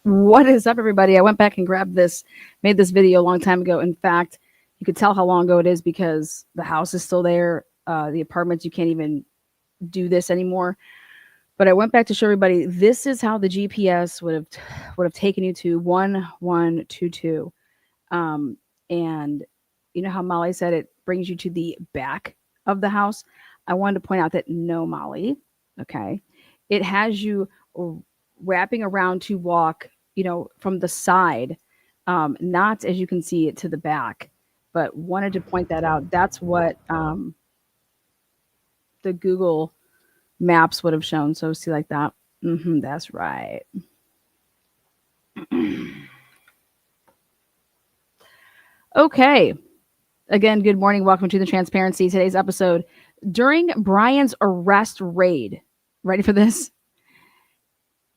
What is up, everybody? I went back and grabbed this, made this video a long time ago. In fact, you could tell how long ago it is because the house is still there. The apartments, you can't even do this anymore. But I went back to show everybody this is how the GPS would have taken you to 1122. And you know how Molly said it brings you to the back of the house? I wanted to point out that no, Molly, okay, it has you wrapping around to walk, from the side, not as you can see it to the back, but wanted to point that out. That's what the Google Maps would have shown. So see like that. That's right. Okay. Again, good morning. Welcome to the Transparency. Today's episode during Bryan's arrest raid. Ready for this?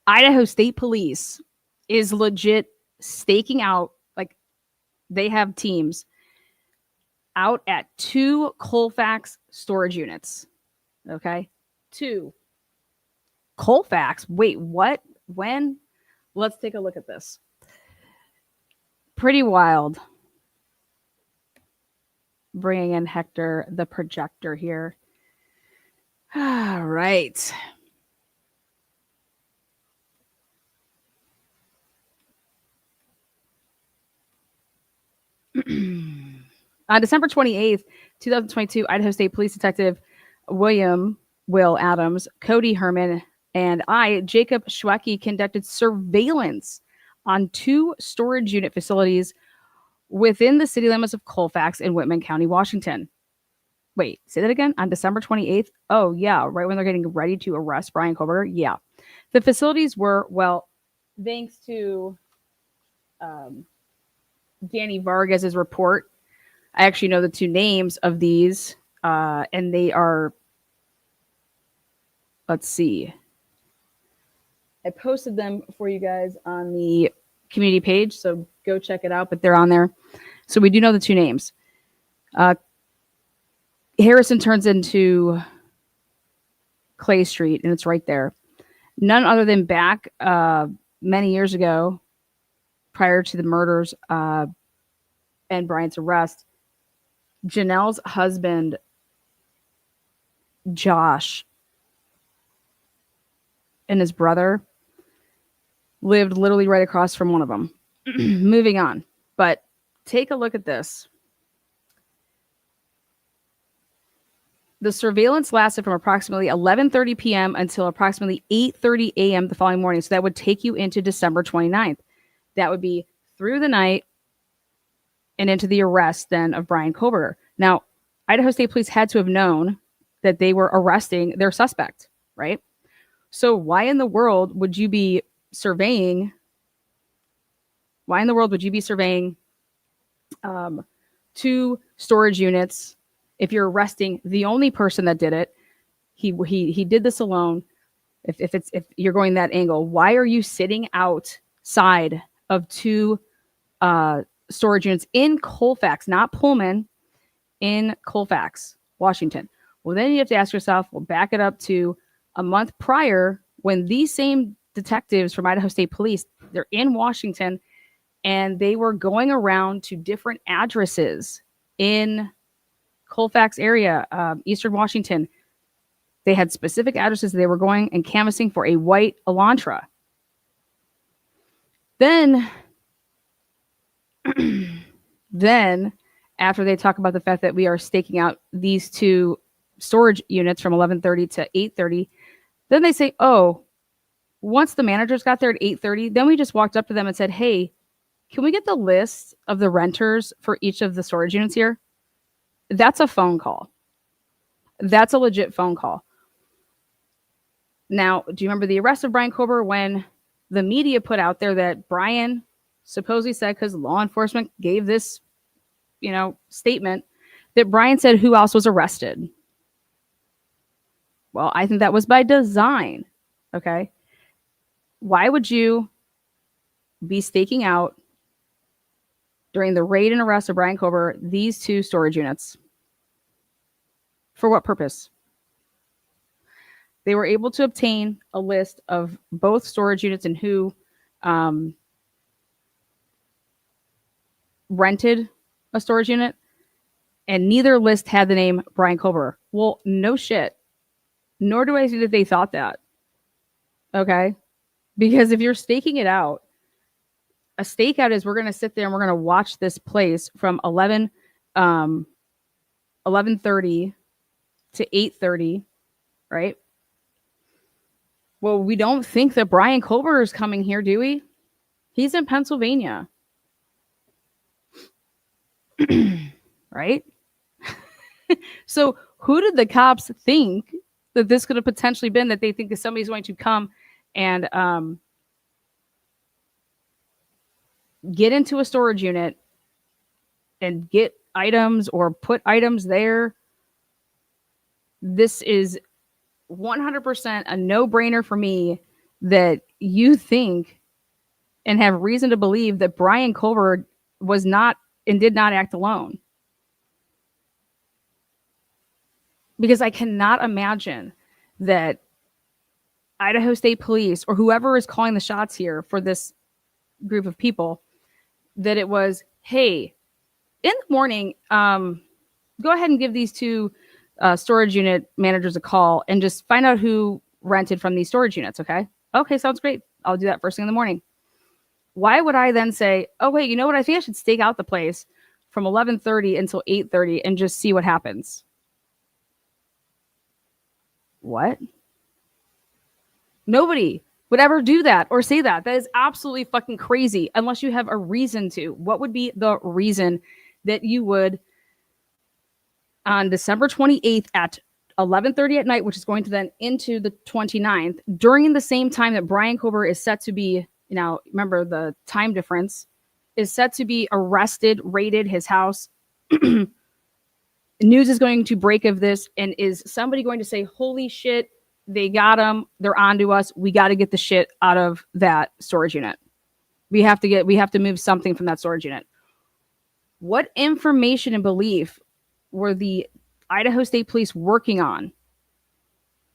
Idaho State Police is legit staking out, like they have teams out at 2 Colfax storage units. Okay? 2. Colfax? Wait, what? When? Let's take a look at this. Pretty wild. Bringing in Hector, the projector here. All right. On December 28th, 2022, Idaho State Police Detective Will Adams, Cody Herman, and I, Jacob Schwecke, conducted surveillance on 2 storage unit facilities within the city limits of Colfax in Whitman County, Washington. Wait, say that again? On December 28th? Oh, yeah, right when they're getting ready to arrest Bryan Kohberger? Yeah. The facilities were, well, thanks to Danny Vargas's report, I actually know the 2 names of these, and they are, let's see. I posted them for you guys on the community page, so go check it out, but they're on there. So we do know the 2 names. Harrison turns into Clay Street, and it's right there. None other than back many years ago, prior to the murders and Bryan's arrest, Janelle's husband, Josh, and his brother lived literally right across from one of them. Moving on. But take a look at this. The surveillance lasted from approximately 11:30 p.m. until approximately 8:30 a.m. the following morning. So that would take you into December 29th. That would be through the night and into the arrest then of Bryan Kohberger. Now, Idaho State Police had to have known that they were arresting their suspect, right? So why in the world would you be surveying? Why in the world would you be surveying 2 storage units if you're arresting the only person that did it? He did this alone. If you're going that angle, why are you sitting outside of 2 storage units in Colfax, not Pullman, in Colfax, Washington? Well, then you have to ask yourself, well, back it up to a month prior when these same detectives from Idaho State Police, they're in Washington, and they were going around to different addresses in Colfax area, Eastern Washington. They had specific addresses they were going and canvassing for a white Elantra. Then after they talk about the fact that we are staking out these 2 storage units from 11:30 to 8:30, then they say, oh, once the managers got there at 8:30, then we just walked up to them and said, hey, can we get the list of the renters for each of the storage units here? That's a phone call. That's a legit phone call. Now, do you remember the arrest of Bryan Kohberger when the media put out there that Bryan supposedly said, because law enforcement gave this, statement, that Bryan said who else was arrested? Well, I think that was by design. Okay. Why would you be staking out during the raid and arrest of Bryan Kohberger these 2 storage units? For what purpose? They were able to obtain a list of both storage units and who rented a storage unit, and neither list had the name Bryan Kohberger. Well, no shit. Nor do I see that they thought that. Okay? Because if you're staking it out, a stakeout is we're going to sit there and we're going to watch this place from 11:30 to 8:30, right? Well, we don't think that Bryan Kohberger is coming here, do we? He's in Pennsylvania. Right? So who did the cops think that this could have potentially been, that they think that somebody's going to come and get into a storage unit and get items or put items there? This is 100% a no-brainer for me that you think and have reason to believe that Bryan Kohberger was not and did not act alone. Because I cannot imagine that Idaho State Police or whoever is calling the shots here for this group of people, that it was, hey, in the morning, go ahead and give these two storage unit managers a call and just find out who rented from these storage units, okay? Okay, sounds great. I'll do that first thing in the morning. Why would I then say, oh, wait, you know what? I think I should stake out the place from 11:30 until 8:30 and just see what happens. What? Nobody would ever do that or say that. That is absolutely fucking crazy unless you have a reason to. What would be the reason that you would, on December 28th at 11:30 at night, which is going to then into the 29th, during the same time that Bryan Kohberger is set to be, now remember the time difference, is set to be arrested, raided his house. News is going to break of this, and is somebody going to say, holy shit, they got him, they're onto us, we got to get the shit out of that storage unit. We have to move something from that storage unit. What information and belief were the Idaho State Police working on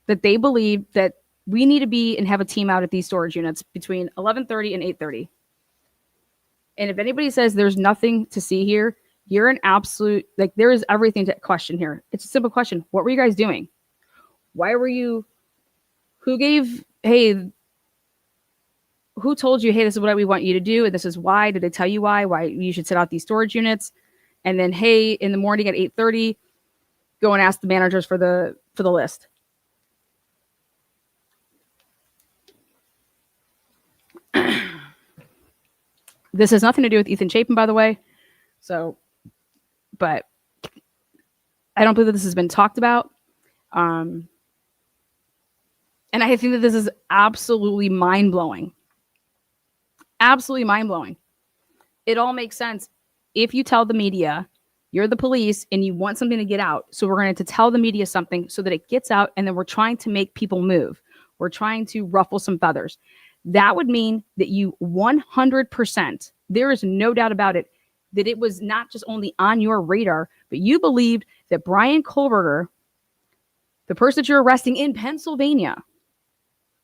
that they believed that we need to be and have a team out at these storage units between 11:30 and 8:30? And if anybody says there's nothing to see here, you're an absolute, like, there is everything to question here. It's a simple question. What were you guys doing? Why were you, who told you, hey, this is what we want you to do, and this is why? Did they tell you why you should set out these storage units? And then, hey, in the morning at 8:30, go and ask the managers for the list. This has nothing to do with Ethan Chapin, by the way. So, but I don't believe that this has been talked about. And I think that this is absolutely mind-blowing. Absolutely mind-blowing. It all makes sense. If you tell the media you're the police and you want something to get out, so we're going to tell the media something so that it gets out, and then we're trying to make people move. We're trying to ruffle some feathers. That would mean that you 100%, there is no doubt about it, that it was not just only on your radar, but you believed that Bryan Kohberger, the person that you're arresting in Pennsylvania,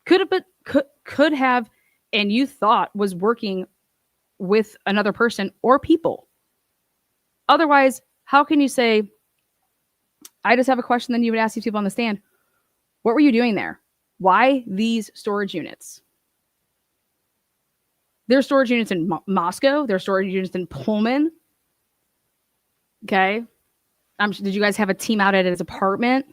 could have, and you thought was working with another person or people. Otherwise, how can you say, I just have a question, then you would ask these people on the stand, what were you doing there? Why these storage units? There's storage units in Moscow. There's storage units in Pullman. Okay. Did you guys have a team out at his apartment?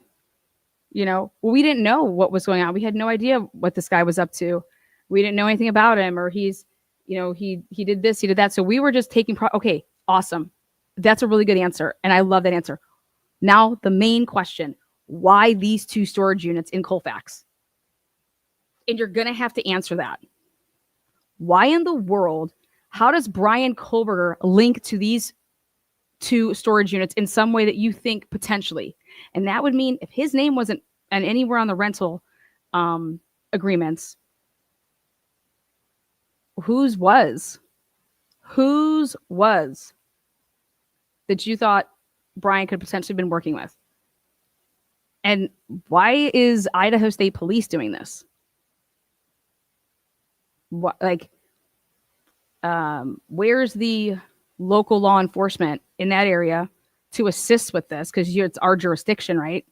Well, we didn't know what was going on. We had no idea what this guy was up to. We didn't know anything about him, or he did this, he did that. So we were just taking, okay, awesome. That's a really good answer. And I love that answer. Now the main question, why these two storage units in Colfax? And you're going to have to answer that. Why in the world, how does Bryan Kohberger link to these two storage units in some way that you think potentially? And that would mean if his name wasn't anywhere on the rental agreements, whose was that you thought Bryan could potentially have been working with? And why is Idaho State Police doing this? What, like, Where's the local law enforcement in that area to assist with this? Because it's our jurisdiction, right?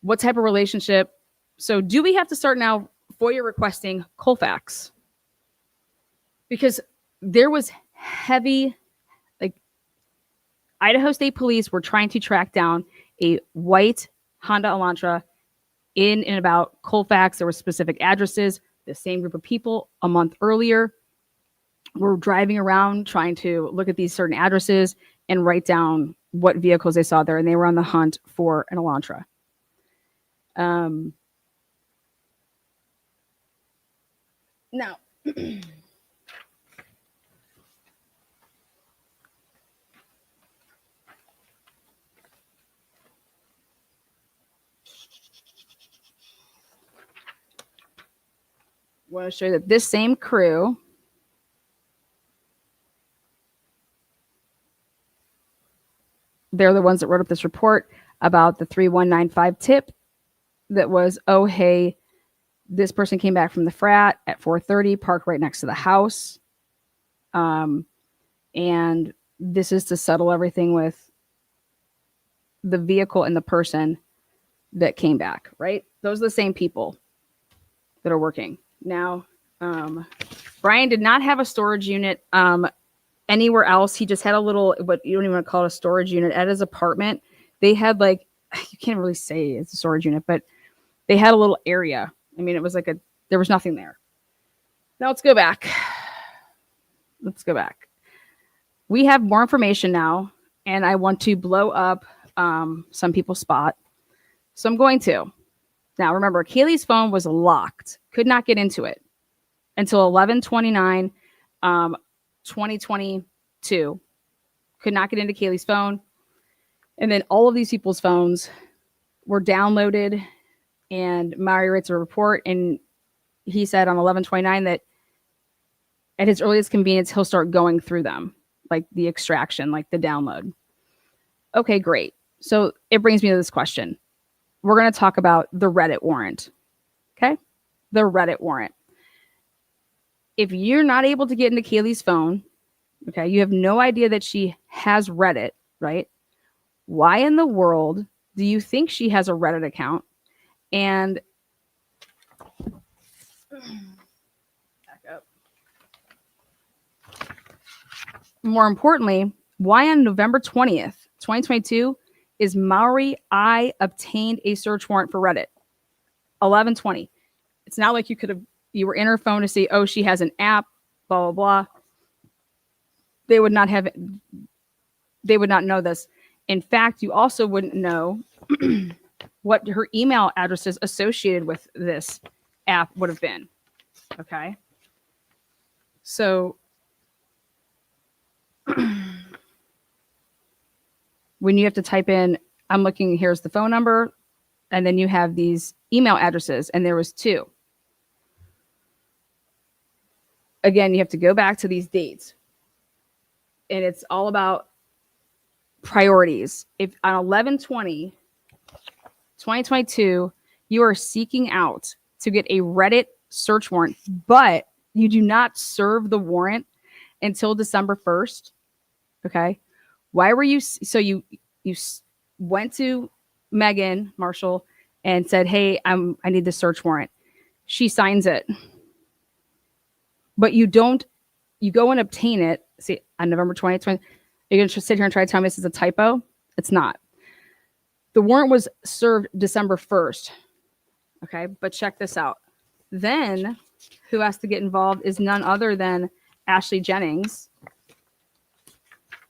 What type of relationship? So do we have to start now FOIA requesting Colfax? Because there was heavy, like Idaho State Police were trying to track down a white Honda Elantra in and about Colfax. There were specific addresses. The same group of people a month earlier were driving around trying to look at these certain addresses and write down what vehicles they saw there. And they were on the hunt for an Elantra. Now, I want to show you that this same crew they're the ones that wrote up this report about the 3195 tip that was, oh, hey, this person came back from the frat at 4:30, parked right next to the house. And this is to settle everything with the vehicle and the person that came back, right? Those are the same people that are working. Now, Bryan did not have a storage unit anywhere else. He just had a little, what you don't even want to call it a storage unit at his apartment. They had like, you can't really say it's a storage unit, but they had a little area. I mean, it was like there was nothing there. Now let's go back. We have more information now, and I want to blow up some people's spot. So I'm going to. Now, remember, Kaylee's phone was locked. Could not get into it until 11/29, 2022. Could not get into Kaylee's phone. And then all of these people's phones were downloaded, and Maury writes a report, and he said on 11/29 that at his earliest convenience, he'll start going through them, like the extraction, like the download. Okay, great. So it brings me to this question. We're going to talk about the Reddit warrant. Okay? The Reddit warrant. If you're not able to get into Kaylee's phone, okay, you have no idea that she has Reddit, right? Why in the world do you think she has a Reddit account? And back up. More importantly, why on November 20th, 2022, is Maury, I obtained a search warrant for Reddit. 11/20. It's not like you were in her phone to see, oh, she has an app, blah, blah, blah. They would not know this. In fact, you also wouldn't know what her email addresses associated with this app would have been. Okay. So when you have to type in, I'm looking, here's the phone number, and then you have these email addresses, and there was 2. Again, you have to go back to these dates, and it's all about priorities. If on 11/20, 2022, you are seeking out to get a Reddit search warrant, but you do not serve the warrant until December 1st, okay? Why were you, so you went to Megan Marshall and said, hey, I need the search warrant. She signs it. But you go and obtain it. See, on November 20th, you're going to sit here and try to tell me this is a typo? It's not. The warrant was served December 1st. Okay, but check this out. Then who has to get involved is none other than Ashley Jennings.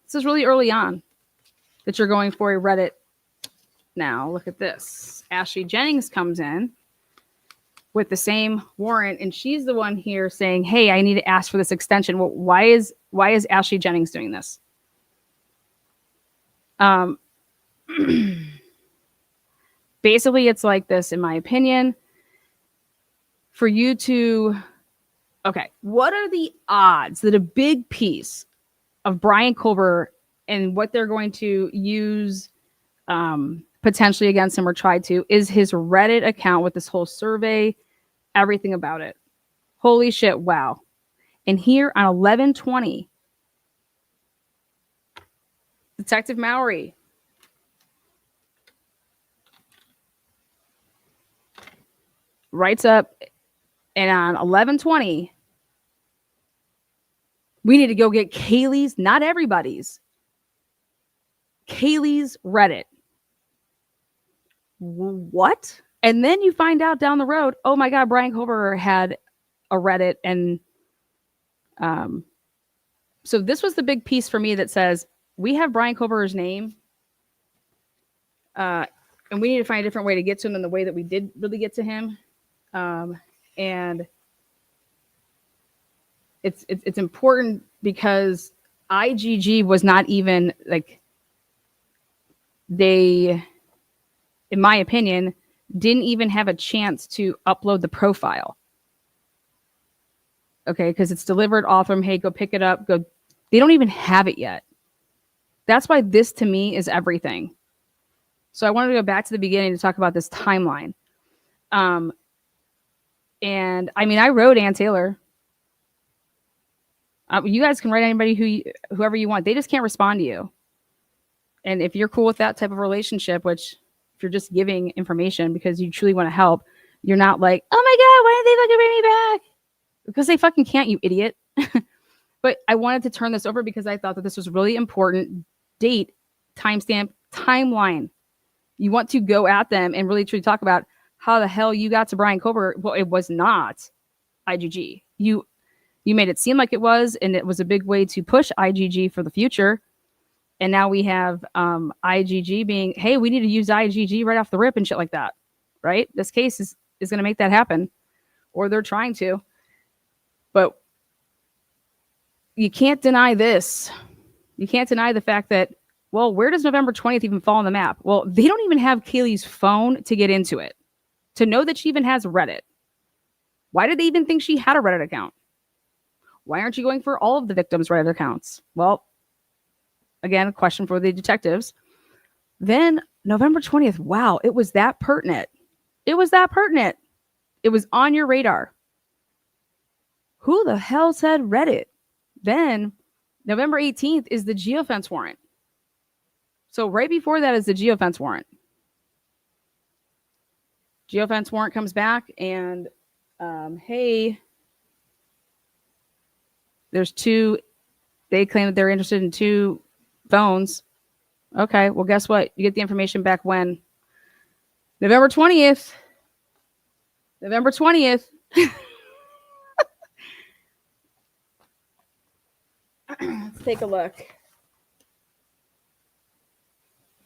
This is really early on that you're going for a Reddit. Now, look at this. Ashley Jennings comes in with the same warrant, and she's the one here saying, hey, I need to ask for this extension. Well, why is Ashley Jennings doing this? Basically, it's like this, in my opinion. For you to, okay, what are the odds that a big piece of Bryan Kohberger and what they're going to use potentially against him or try to is his Reddit account with this whole survey, everything about it. Holy shit, wow. And here on 11/20, Detective Mowry writes up, and on 11/20, we need to go get Kaylee's, not everybody's, Kaylee's Reddit. What? And then you find out down the road, oh my God, Bryan Kohberger had a Reddit. And so this was the big piece for me that says, we have Bryan Kohberger's name, and we need to find a different way to get to him than the way that we did really get to him. And it's important because IGG was not even like, they, in my opinion, didn't even have a chance to upload the profile. Okay, because it's delivered off from, hey, go pick it up. Go. They don't even have it yet. That's why this to me is everything. So I wanted to go back to the beginning to talk about this timeline. And I mean, I wrote Ann Taylor. You guys can write anybody whoever you want. They just can't respond to you. And if you're cool with that type of relationship, which if you're just giving information because you truly want to help, you're not like, oh my God, why did they fucking bring me back? Because they fucking can't, you idiot. But I wanted to turn this over because I thought that this was really important. Date, timestamp, timeline. You want to go at them and really truly talk about how the hell you got to Bryan Kohberger. Well, it was not IGG. You made it seem like it was, and it was a big way to push IGG for the future. And now we have IGG being, hey, we need to use IGG right off the rip and shit like that, right? This case is going to make that happen, or they're trying to. But you can't deny this. You can't deny the fact that, well, where does November 20th even fall on the map? Well, they don't even have Kaylee's phone to get into it, to know that she even has Reddit. Why did they even think she had a Reddit account? Why aren't you going for all of the victims' Reddit accounts? Well, again, a question for the detectives. Then November 20th, wow, it was that pertinent. It was that pertinent. It was on your radar. Who the hell said Reddit? Then November 18th is the geofence warrant. So right before that is the geofence warrant. Geofence warrant comes back and, hey, there's two, they claim that they're interested in 2 phones. Okay, well, guess what? You get the information back when? November 20th. November 20th. Let's take a look.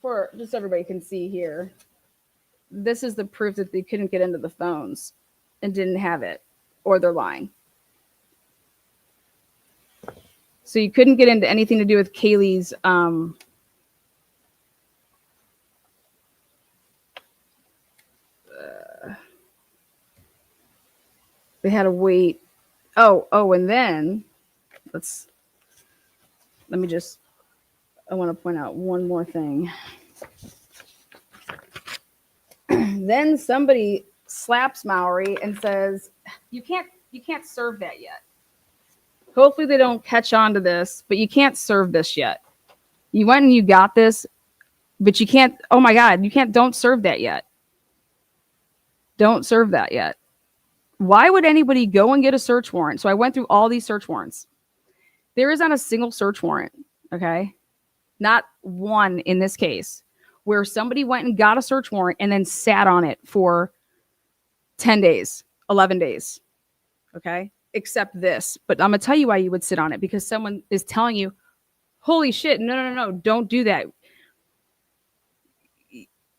For just so everybody can see here. This is the proof that they couldn't get into the phones and didn't have it, or they're lying. So you couldn't get into anything to do with Kaylee's they had to wait. Oh, and then I want to point out one more thing. Then somebody slaps Mowry and says, you can't serve that yet. Hopefully they don't catch on to this, but you can't serve this yet. You went and you got this, but you can't, oh my God, don't serve that yet. Don't serve that yet. Why would anybody go and get a search warrant? So I went through all these search warrants. There is not a single search warrant, okay? Not one in this case, where somebody went and got a search warrant and then sat on it for 10 days, 11 days, okay? Except this. But I'm going to tell you why you would sit on it, because someone is telling you, holy shit, no, don't do that.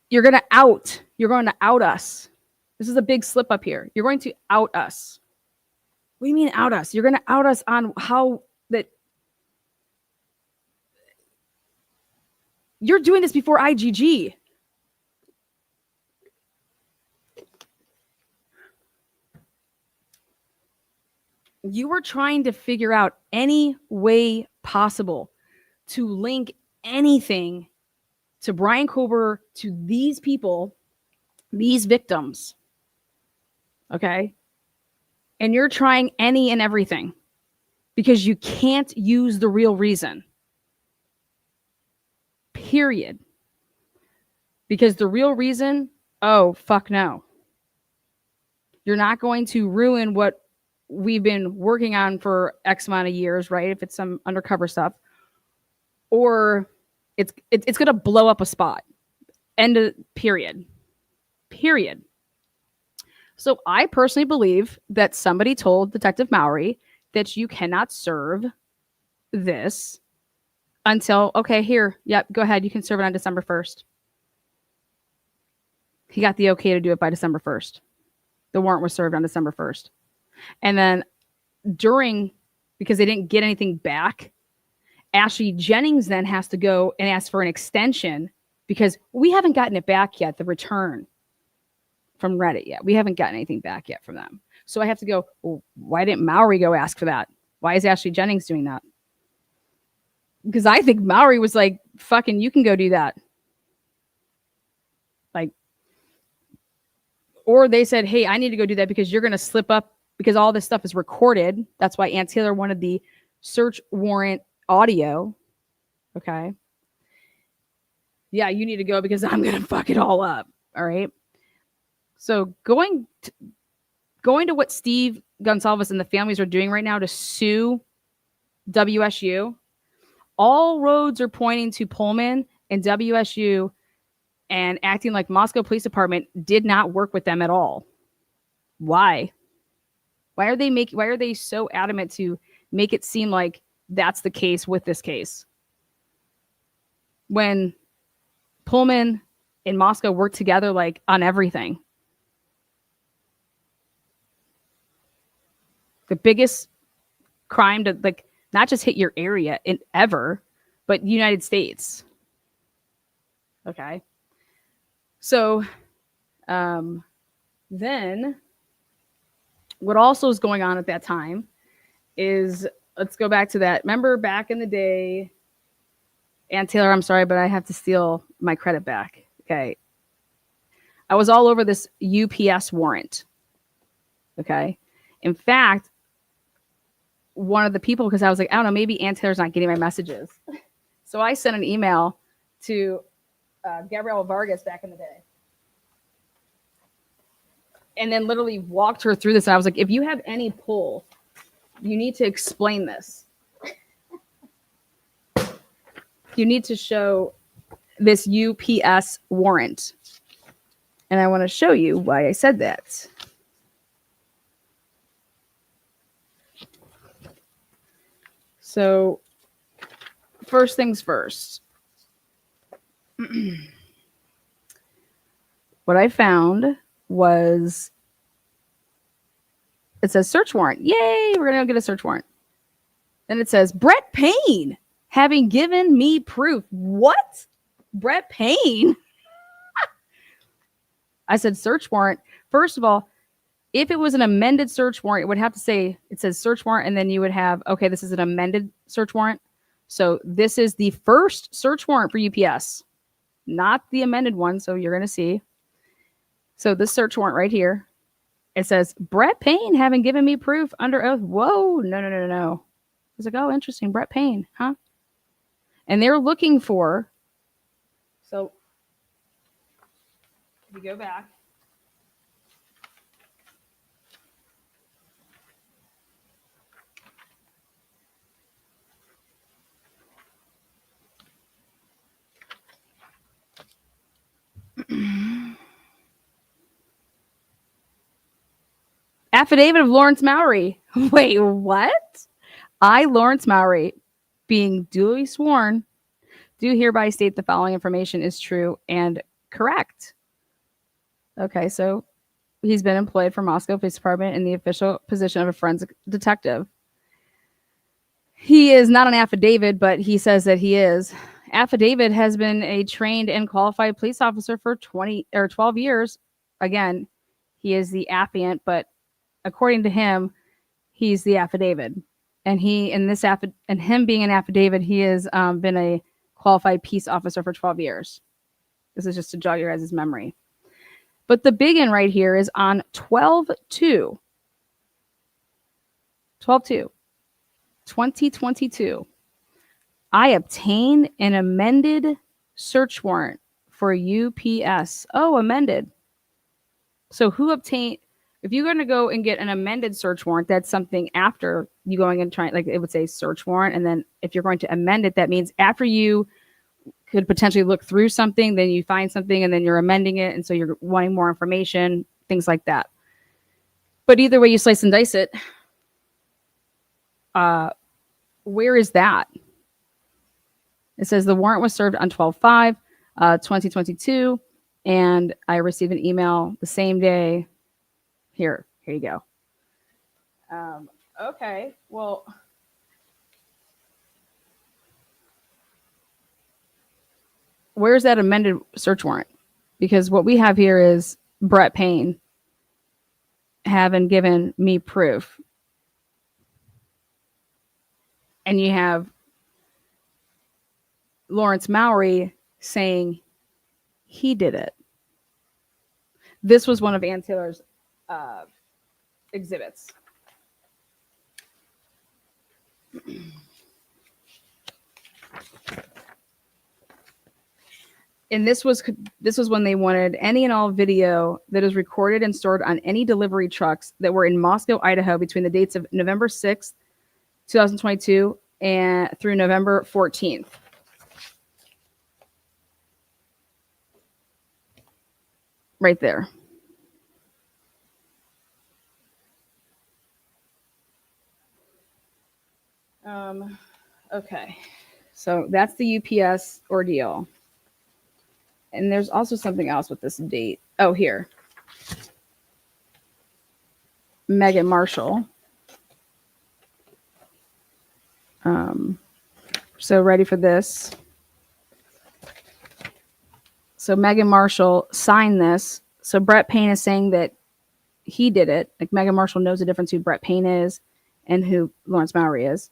You're going to out us. This is a big slip up here. You're going to out us. What do you mean out us? You're going to out us on how that you're doing this before IGG. You were trying to figure out any way possible to link anything to Bryan Kohberger, to these people, these victims. Okay? And you're trying any and everything. because you can't use the real reason. Period. Because the real reason, oh, fuck no. You're not going to ruin what we've been working on for X amount of years, right? If it's some undercover stuff. Or it's going to blow up a spot. End of period. Period. So I personally believe that somebody told Detective Mowry that you cannot serve this until, okay, here, yep, go ahead. You can serve it on December 1st. He got the okay to do it by December 1st. The warrant was served on December 1st. And then because they didn't get anything back, Ashley Jennings then has to go and ask for an extension because we haven't gotten it back yet, the return from Reddit yet. We haven't gotten anything back yet from them. So I have to go, well, why didn't Mowry go ask for that? Why is Ashley Jennings doing that? Because I think Mowry was like, fucking, you can go do that. Like, or they said, hey, I need to go do that because you're going to slip up because all this stuff is recorded. That's why Ann Taylor wanted the search warrant audio. Okay. Yeah, you need to go because I'm going to fuck it all up. All right. So going to what Steve Gonsalves and the families are doing right now to sue WSU, all roads are pointing to Pullman and WSU and acting like Moscow Police Department did not work with them at all. Why? Why are they so adamant to make it seem like that's the case with this case? When Pullman and Moscow work together like on everything. The biggest crime to like not just hit your area ever, but United States. Okay. So then what also is going on at that time is, let's go back to that. Remember back in the day, Ann Taylor, I'm sorry, but I have to steal my credit back. Okay. I was all over this UPS warrant. Okay. In fact, one of the people, because I was like, I don't know, maybe Ann Taylor's not getting my messages. So I sent an email to Gabrielle Vargas back in the day. And then literally walked her through this. And I was like, if you have any pull, you need to explain this. You need to show this UPS warrant. And I want to show you why I said that. So, first things first. What I found was, it says search warrant. Yay, we're going to go get a search warrant. Then it says Brett Payne having given me proof. What? Brett Payne? I said search warrant. First of all, if it was an amended search warrant, it would have to say, it says search warrant, and then you would have, okay, this is an amended search warrant. So this is the first search warrant for UPS, not the amended one. So you're going to see. So this search warrant right here, it says Brett Payne having given me proof under oath. Whoa, no. I was like, oh, interesting. Brett Payne, huh? And they're looking for, so if you go back, affidavit of Lawrence Mowry. Wait, what? I, Lawrence Mowry, being duly sworn, do hereby state the following information is true and correct. Okay, so he's been employed for Moscow Police Department in the official position of a forensic detective. He is not an affidavit, but he says that he is. Affidavit has been a trained and qualified police officer for 20 or 12 years. Again, he is the affiant, but according to him, he's the affidavit. And him being an affidavit, he has been a qualified peace officer for 12 years. This is just to jog your guys' memory. But the big one right here is on 12/2. 2022. I obtained an amended search warrant for UPS. Oh, amended. So who obtained? If you're going to go and get an amended search warrant, that's something after you going and trying, like it would say search warrant. And then if you're going to amend it, that means after you could potentially look through something, then you find something and then you're amending it. And so you're wanting more information, things like that. But either way you slice and dice it, where is that? It says the warrant was served on 12/5, 2022, and I received an email the same day. Here you go. Okay, well, where's that amended search warrant? Because what we have here is Brett Payne having given me proof. And you have Lawrence Mowry saying he did it. This was one of Ann Taylor's exhibits. And this was when they wanted any and all video that is recorded and stored on any delivery trucks that were in Moscow, Idaho between the dates of November 6th, 2022 and through November 14th. Right there. Okay. So that's the UPS ordeal. And there's also something else with this date. Oh, here. Megan Marshall. So ready for this. So Megan Marshall signed this. So Brett Payne is saying that he did it. Like Megan Marshall knows the difference who Brett Payne is and who Lawrence Mowry is.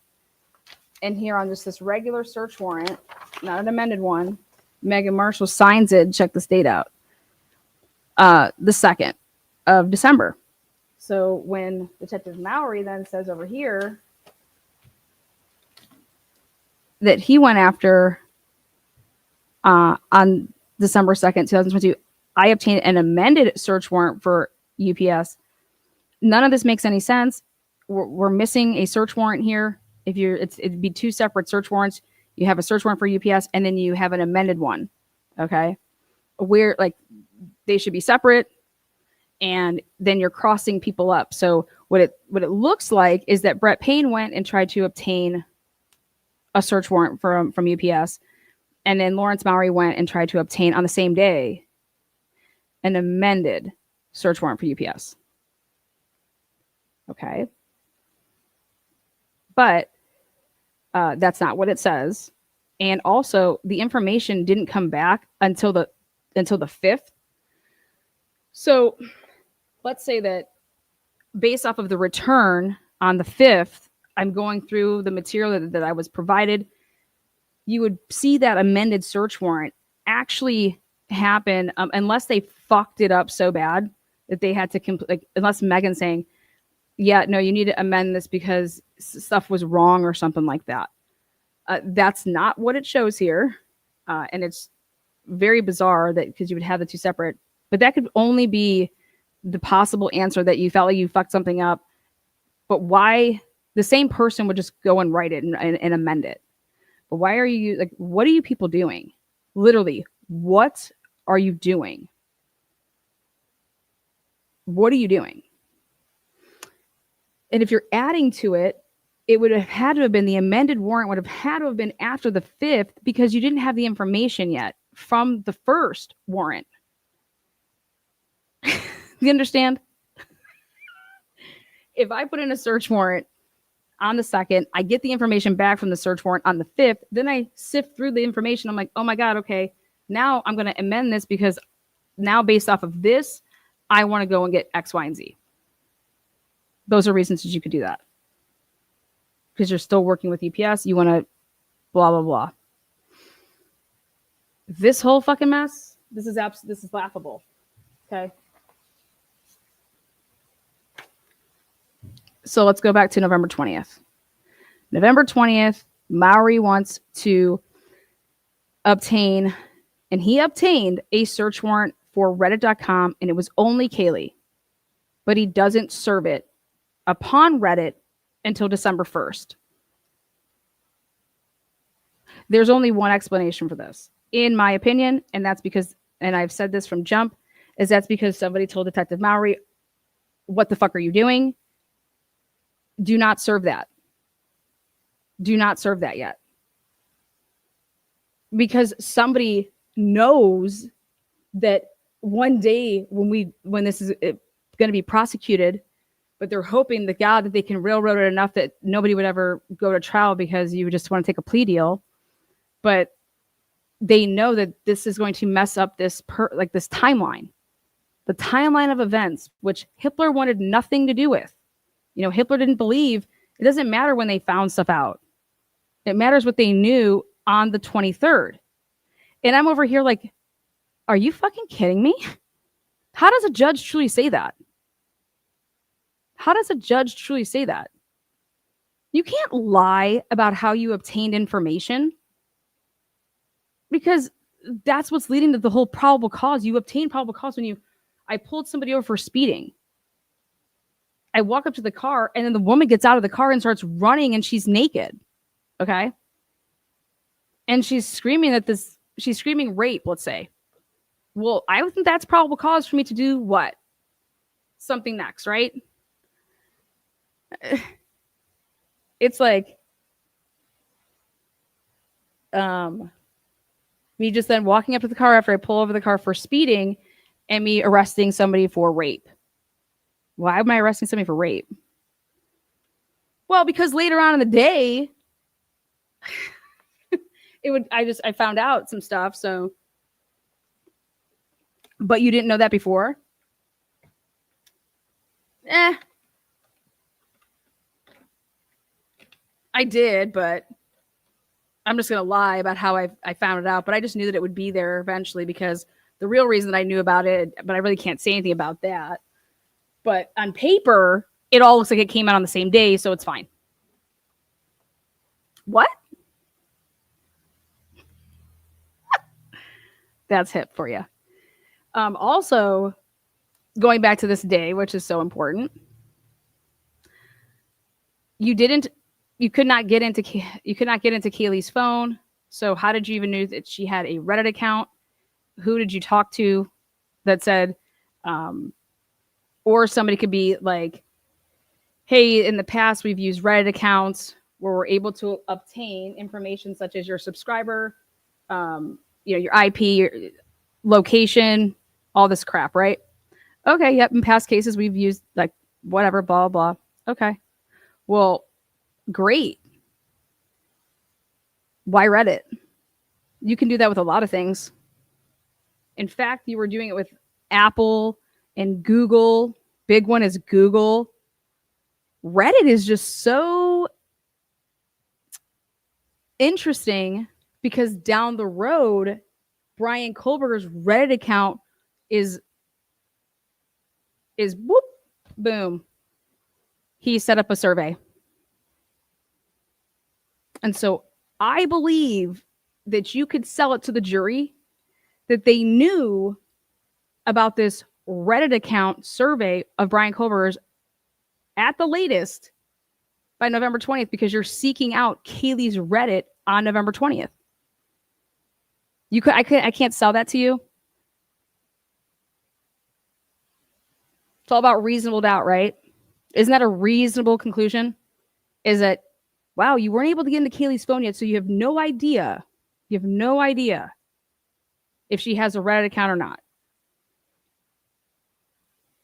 And here on just this regular search warrant, not an amended one, Megan Marshall signs it. Check this date out. The 2nd of December. So when Detective Mowry then says over here that he went after on December 2nd, 2022, I obtained an amended search warrant for UPS. None of this makes any sense. We're missing a search warrant here. It'd be two separate search warrants. You have a search warrant for UPS and then you have an amended one. Okay. Where like they should be separate and then you're crossing people up. So what it looks like is that Brett Payne went and tried to obtain a search warrant from UPS. And then Lawrence Mowry went and tried to obtain on the same day an amended search warrant for UPS. Okay. But that's not what it says. And also the information didn't come back until the 5th. So let's say that based off of the return on the 5th, I'm going through the material that I was provided. You would see that amended search warrant actually happen unless they fucked it up so bad that they had to unless Megan's saying, yeah, no, you need to amend this because stuff was wrong or something like that. That's not what it shows here. And it's very bizarre that because you would have the two separate, but that could only be the possible answer that you felt like you fucked something up. But why the same person would just go and write it and amend it? But why are you like, what are you people doing? Literally, what are you doing? What are you doing? And if you're adding to it, it would have had to have been the amended warrant would have had to have been after the 5th because you didn't have the information yet from the first warrant. You understand? If I put in a search warrant on the 2nd, I get the information back from the search warrant on the 5th, then I sift through the information. I'm like, oh my God, okay, now I'm going to amend this because now based off of this, I want to go and get X, Y, and Z. Those are reasons that you could do that. Because you're still working with UPS, you want to blah, blah, blah. This whole fucking mess, this is laughable. Okay. So let's go back to November 20th. November 20th, Mowry wants to obtain, and he obtained a search warrant for Reddit.com, and it was only Kaylee. But he doesn't serve it upon Reddit until December 1st. There's only one explanation for this, in my opinion, and that's because, and I've said this from jump, is that's because somebody told Detective Mowry, what the fuck are you doing? Do not serve that. Do not serve that yet. Because somebody knows that one day when this is going to be prosecuted, but they're hoping to God that they can railroad it enough that nobody would ever go to trial because you just want to take a plea deal. But they know that this is going to mess up this this timeline, the timeline of events, which Hitler wanted nothing to do with. You know, Hitler didn't believe, it doesn't matter when they found stuff out. It matters what they knew on the 23rd. And I'm over here like, are you fucking kidding me? How does a judge truly say that? How does a judge truly say that? You can't lie about how you obtained information, because that's what's leading to the whole probable cause. You obtain probable cause when I pulled somebody over for speeding. I walk up to the car, and then the woman gets out of the car and starts running, and she's naked. Okay. And she's screaming she's screaming rape, let's say. Well, I would think that's probable cause for me to do what? Something next, right? It's like, me just then walking up to the car after I pull over the car for speeding and me arresting somebody for rape. Why am I arresting somebody for rape? Well, because later on in the day, I found out some stuff. So, but you didn't know that before? I did, but I'm just going to lie about how I found it out. But I just knew that it would be there eventually, because the real reason that I knew about it, but I really can't say anything about that. But on paper, it all looks like it came out on the same day, so it's fine. What? That's hip for you. Also, going back to this day, which is so important, you could not get into Kaylee's phone. So how did you even know that she had a Reddit account? Who did you talk to that said, or somebody could be like, hey, in the past, we've used Reddit accounts where we're able to obtain information such as your subscriber, your IP, your location, all this crap, right? Okay, yep. In past cases, we've used like whatever, blah, blah. Okay. Well, great. Why Reddit? You can do that with a lot of things. In fact, you were doing it with Apple and Google. Big one is Google. Reddit is just so interesting because down the road, Bryan Kohberger's Reddit account is whoop, boom. He set up a survey. And so I believe that you could sell it to the jury that they knew about this Reddit account survey of Bryan Kohberger's at the latest by November 20th, because you're seeking out Kaylee's Reddit on November 20th. I can't sell that to you. It's all about reasonable doubt, right? Isn't that a reasonable conclusion? Is that, wow, you weren't able to get into Kaylee's phone yet, so you have no idea. You have no idea if she has a Reddit account or not.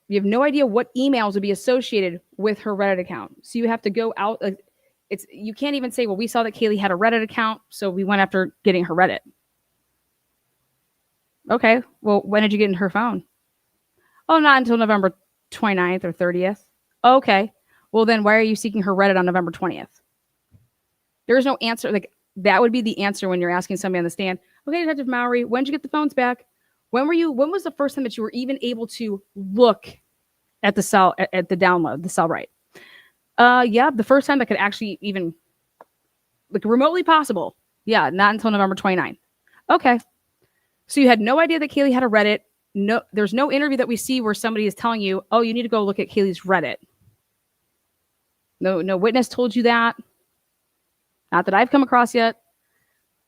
You have no idea what emails would be associated with her Reddit account. So you have to go out. You can't even say, well, we saw that Kaylee had a Reddit account, so we went after getting her Reddit. Okay, well, when did you get in her phone? Oh, not until November 29th or 30th. Okay, well, then why are you seeking her Reddit on November 20th? There is no answer. Like, that would be the answer when you're asking somebody on the stand. Okay, Detective Mowry, when did you get the phones back? When was the first time that you were even able to look at the cell, at the download, the cell write? Yeah, the first time I could actually even like remotely possible. Yeah, not until November 29th. Okay. So you had no idea that Kaylee had a Reddit. No, there's no interview that we see where somebody is telling you, oh, you need to go look at Kaylee's Reddit. No witness told you that. Not that I've come across yet.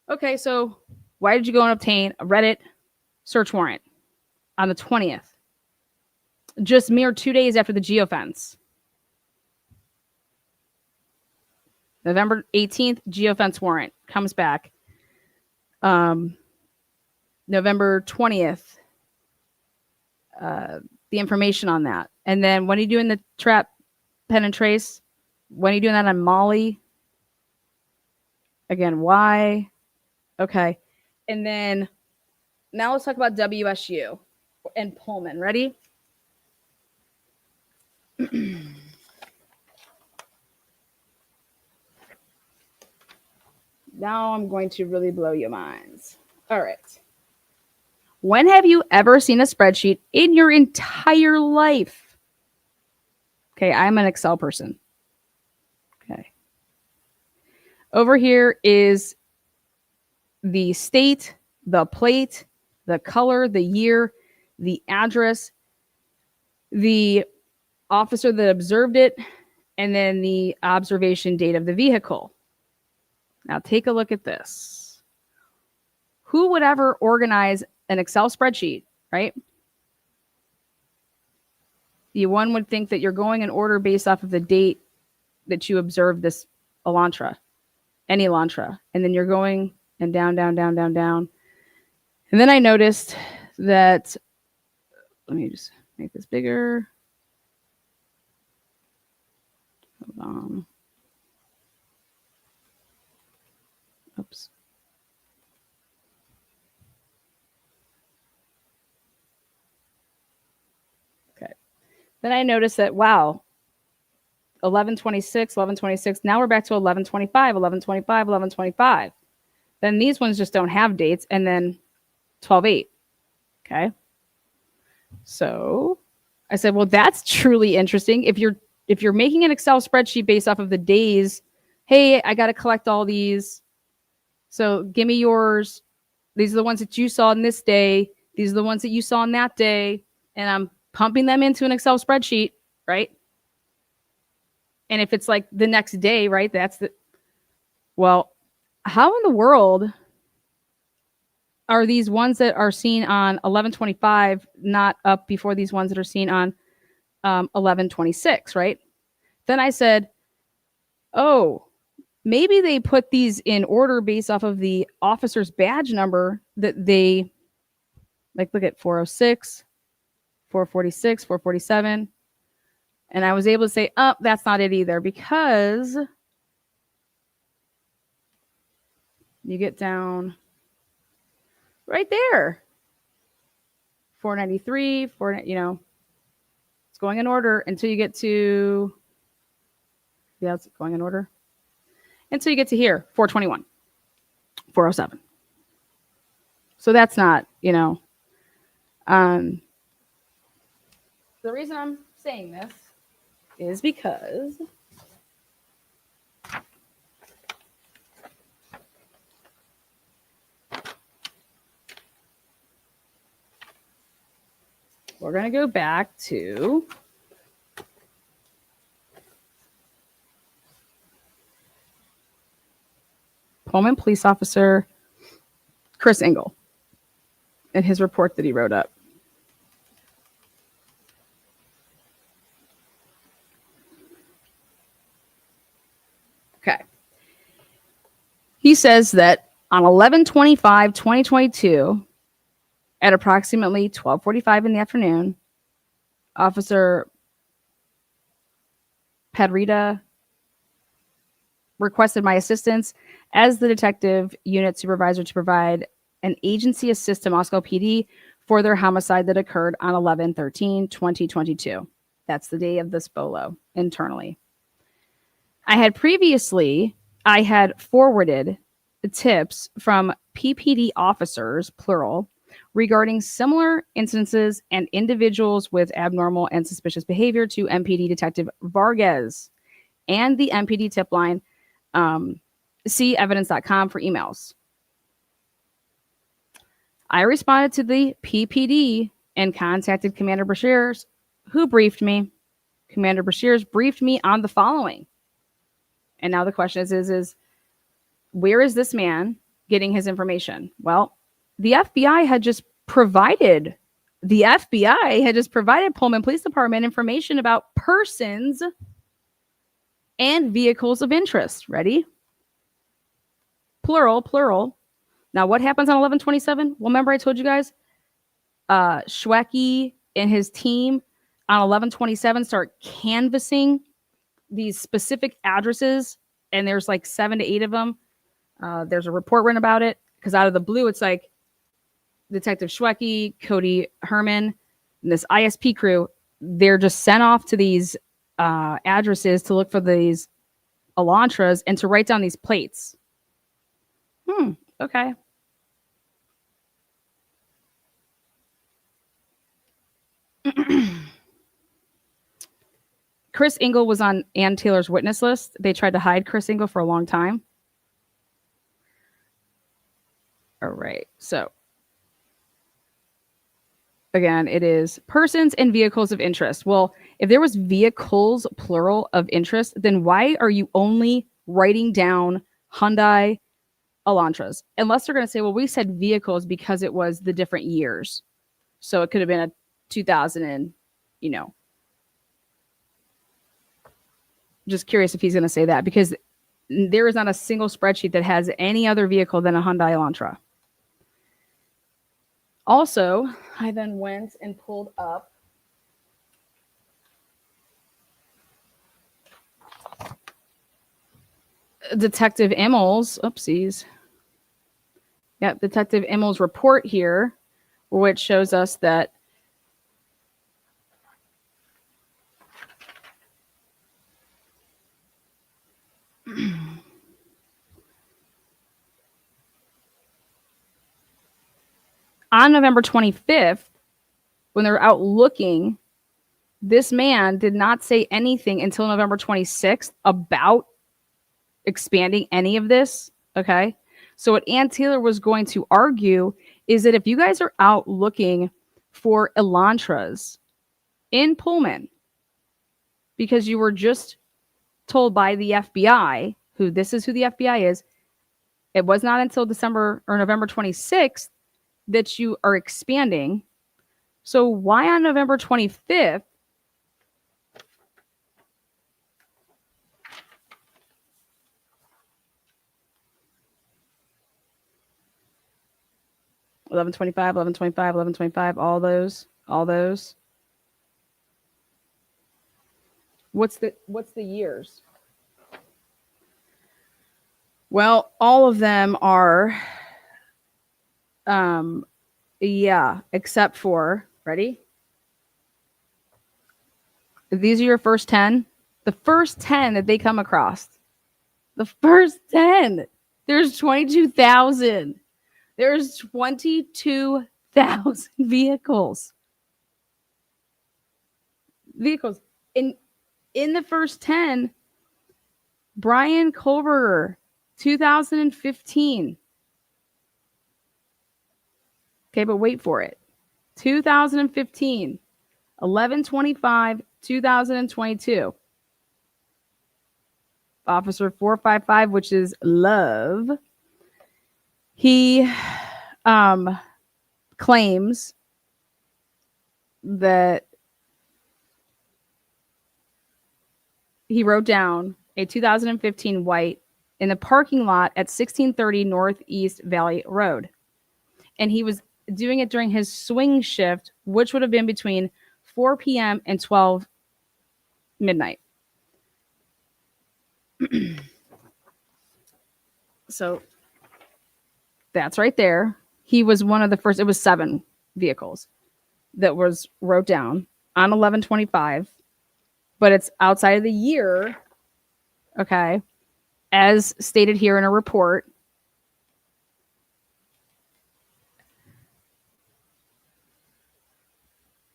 Okay, so why did you go and obtain a Reddit search warrant on the 20th? Just mere 2 days after the geofence. November 18th, geofence warrant comes back. November 20th, the information on that. And then when are you doing the trap pen and trace? When are you doing that on Molly? Again, why? Okay. And then now let's talk about WSU and Pullman. Ready? Now I'm going to really blow your minds. All right. When have you ever seen a spreadsheet in your entire life? Okay, I'm an Excel person. Okay. Over here is the state, the plate, the color, the year, the address, the officer that observed it, and then the observation date of the vehicle. Now take a look at this. Who would ever organize an Excel spreadsheet, right? One would think that you're going in order based off of the date that you observed this Elantra, any Elantra. And then you're going and down, down, down, down, down. And then I noticed that, let me just make this bigger. Hold on. Oops. Okay. Then I noticed that, wow, 11/26, 11/26. Now we're back to 11/25, 11/25, 11/25. Then these ones just don't have dates. And then 12/8. Okay. So I said, well, that's truly interesting. If you're making an Excel spreadsheet based off of the days, hey, I got to collect all these. So give me yours. These are the ones that you saw on this day. These are the ones that you saw on that day. And I'm pumping them into an Excel spreadsheet, right? And if it's like the next day, right? Well, how in the world are these ones that are seen on 11/25 not up before these ones that are seen on 11/26, right? Then I said, oh, maybe they put these in order based off of the officer's badge number that they, like, look at 406, 446, 447. And I was able to say, oh, that's not it either, because you get down right there. 493, it's going in order until you get to, yeah, it's going in order. Until you get to here, 421, 407. So that's not, the reason I'm saying this is because we're going to go back to Pullman police officer Chris Engel and his report that he wrote up. Okay. He says that on 11/25/2022, at approximately 12:45 in the afternoon, Officer Padrita requested my assistance as the detective unit supervisor to provide an agency assist to Moscow PD for their homicide that occurred on 11/13/2022. That's the day of this bolo internally. I had forwarded the tips from PPD officers, plural, regarding similar instances and individuals with abnormal and suspicious behavior to MPD Detective Vargas and the MPD tip line See evidence.com for emails. I responded to the PPD and contacted Commander Brashears, who briefed me. Commander Brashears briefed me on the following. And now the question is where is this man getting his information? Well, the FBI had just provided Pullman Police Department information about persons and vehicles of interest. Ready? Plural. Now, what happens on 11/27? Well, remember I told you guys, Schwecky and his team on 11/27 start canvassing these specific addresses, and there's like 7 to 8 of them. There's a report written about it because out of the blue, it's like Detective Schwecky, Cody Herman, and this ISP crew. They're just sent off to these addresses to look for these Elantras and to write down these plates. Okay. Chris Engel was on Ann Taylor's witness list. They tried to hide Chris Engel for a long time. All right. So, again, it is persons and vehicles of interest. Well, if there was vehicles, plural, of interest, then why are you only writing down Hyundai Elantras? Unless they're going to say, well, we said vehicles because it was the different years. So it could have been a 2000 and, just curious if he's going to say that, because there is not a single spreadsheet that has any other vehicle than a Hyundai Elantra. Also, I then went and pulled up Detective Immel's, Detective Immel's report here, which shows us that on November 25th, when they were out looking, this man did not say anything until November 26th about expanding any of this. Okay. So what Ann Taylor was going to argue is that if you guys are out looking for Elantras in Pullman, because you were just told by the FBI, this is who the FBI is, it was not until December or November 26th that you are expanding. So why on November 25th, $11.25, all those. What's the years? Well, all of them are, except for, ready? These are your first 10. The first 10 that they come across. The first 10. There's 22,000. There's 22,000 vehicles. In the first 10, Bryan Kohberger, 2015. Okay, but wait for it. 2015, 11/25, 2022. Officer 455, which is Love, he claims that he wrote down a 2015 white in the parking lot at 1630 Northeast Valley Road. And he was doing it during his swing shift, which would have been between 4 p.m. and 12 midnight. So that's right there. He was one of the first. It was 7 vehicles that was wrote down on 11/25, but it's outside of the year. Okay. As stated here in a report.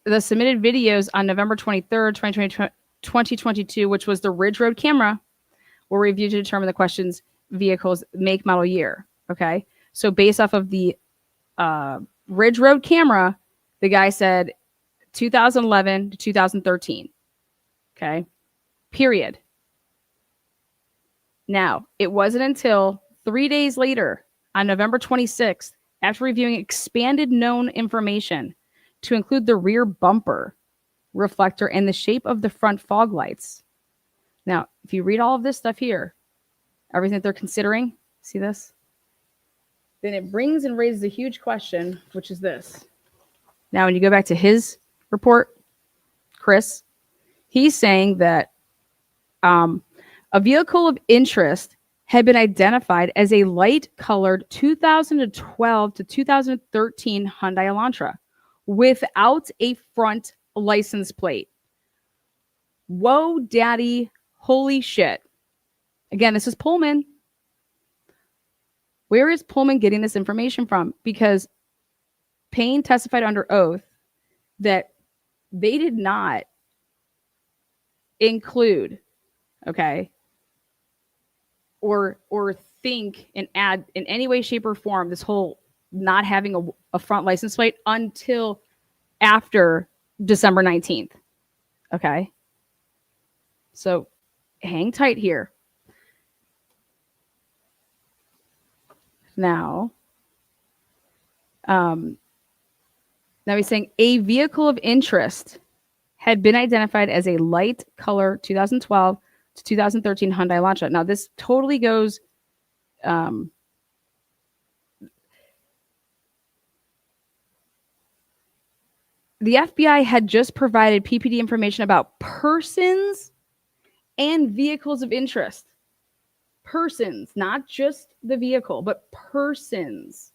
The submitted videos on November 23rd, 2022, which was the Ridge Road camera, were reviewed to determine the questions vehicle's make, model, year. Okay. So based off of the Ridge Road camera, the guy said 2011 to 2013. Okay. Period. Now, it wasn't until 3 days later, on November 26th, after reviewing expanded known information to include the rear bumper, reflector, and the shape of the front fog lights. Now, if you read all of this stuff here, everything that they're considering, see this? Then it brings and raises a huge question, which is this. Now, when you go back to his report, Chris, he's saying that a vehicle of interest had been identified as a light-colored 2012 to 2013 Hyundai Elantra without a front license plate. Whoa, daddy, holy shit. Again, this is Pullman. Where is Pullman getting this information from? Because Payne testified under oath that they did not include, okay, or think and add in any way, shape, or form this whole not having a front license plate until after December 19th. Okay. So hang tight here. Now he's saying a vehicle of interest had been identified as a light color 2012 to 2013 Hyundai Elantra. Now this totally goes the FBI had just provided PPD information about persons and vehicles of interest. Persons, not just the vehicle, but persons.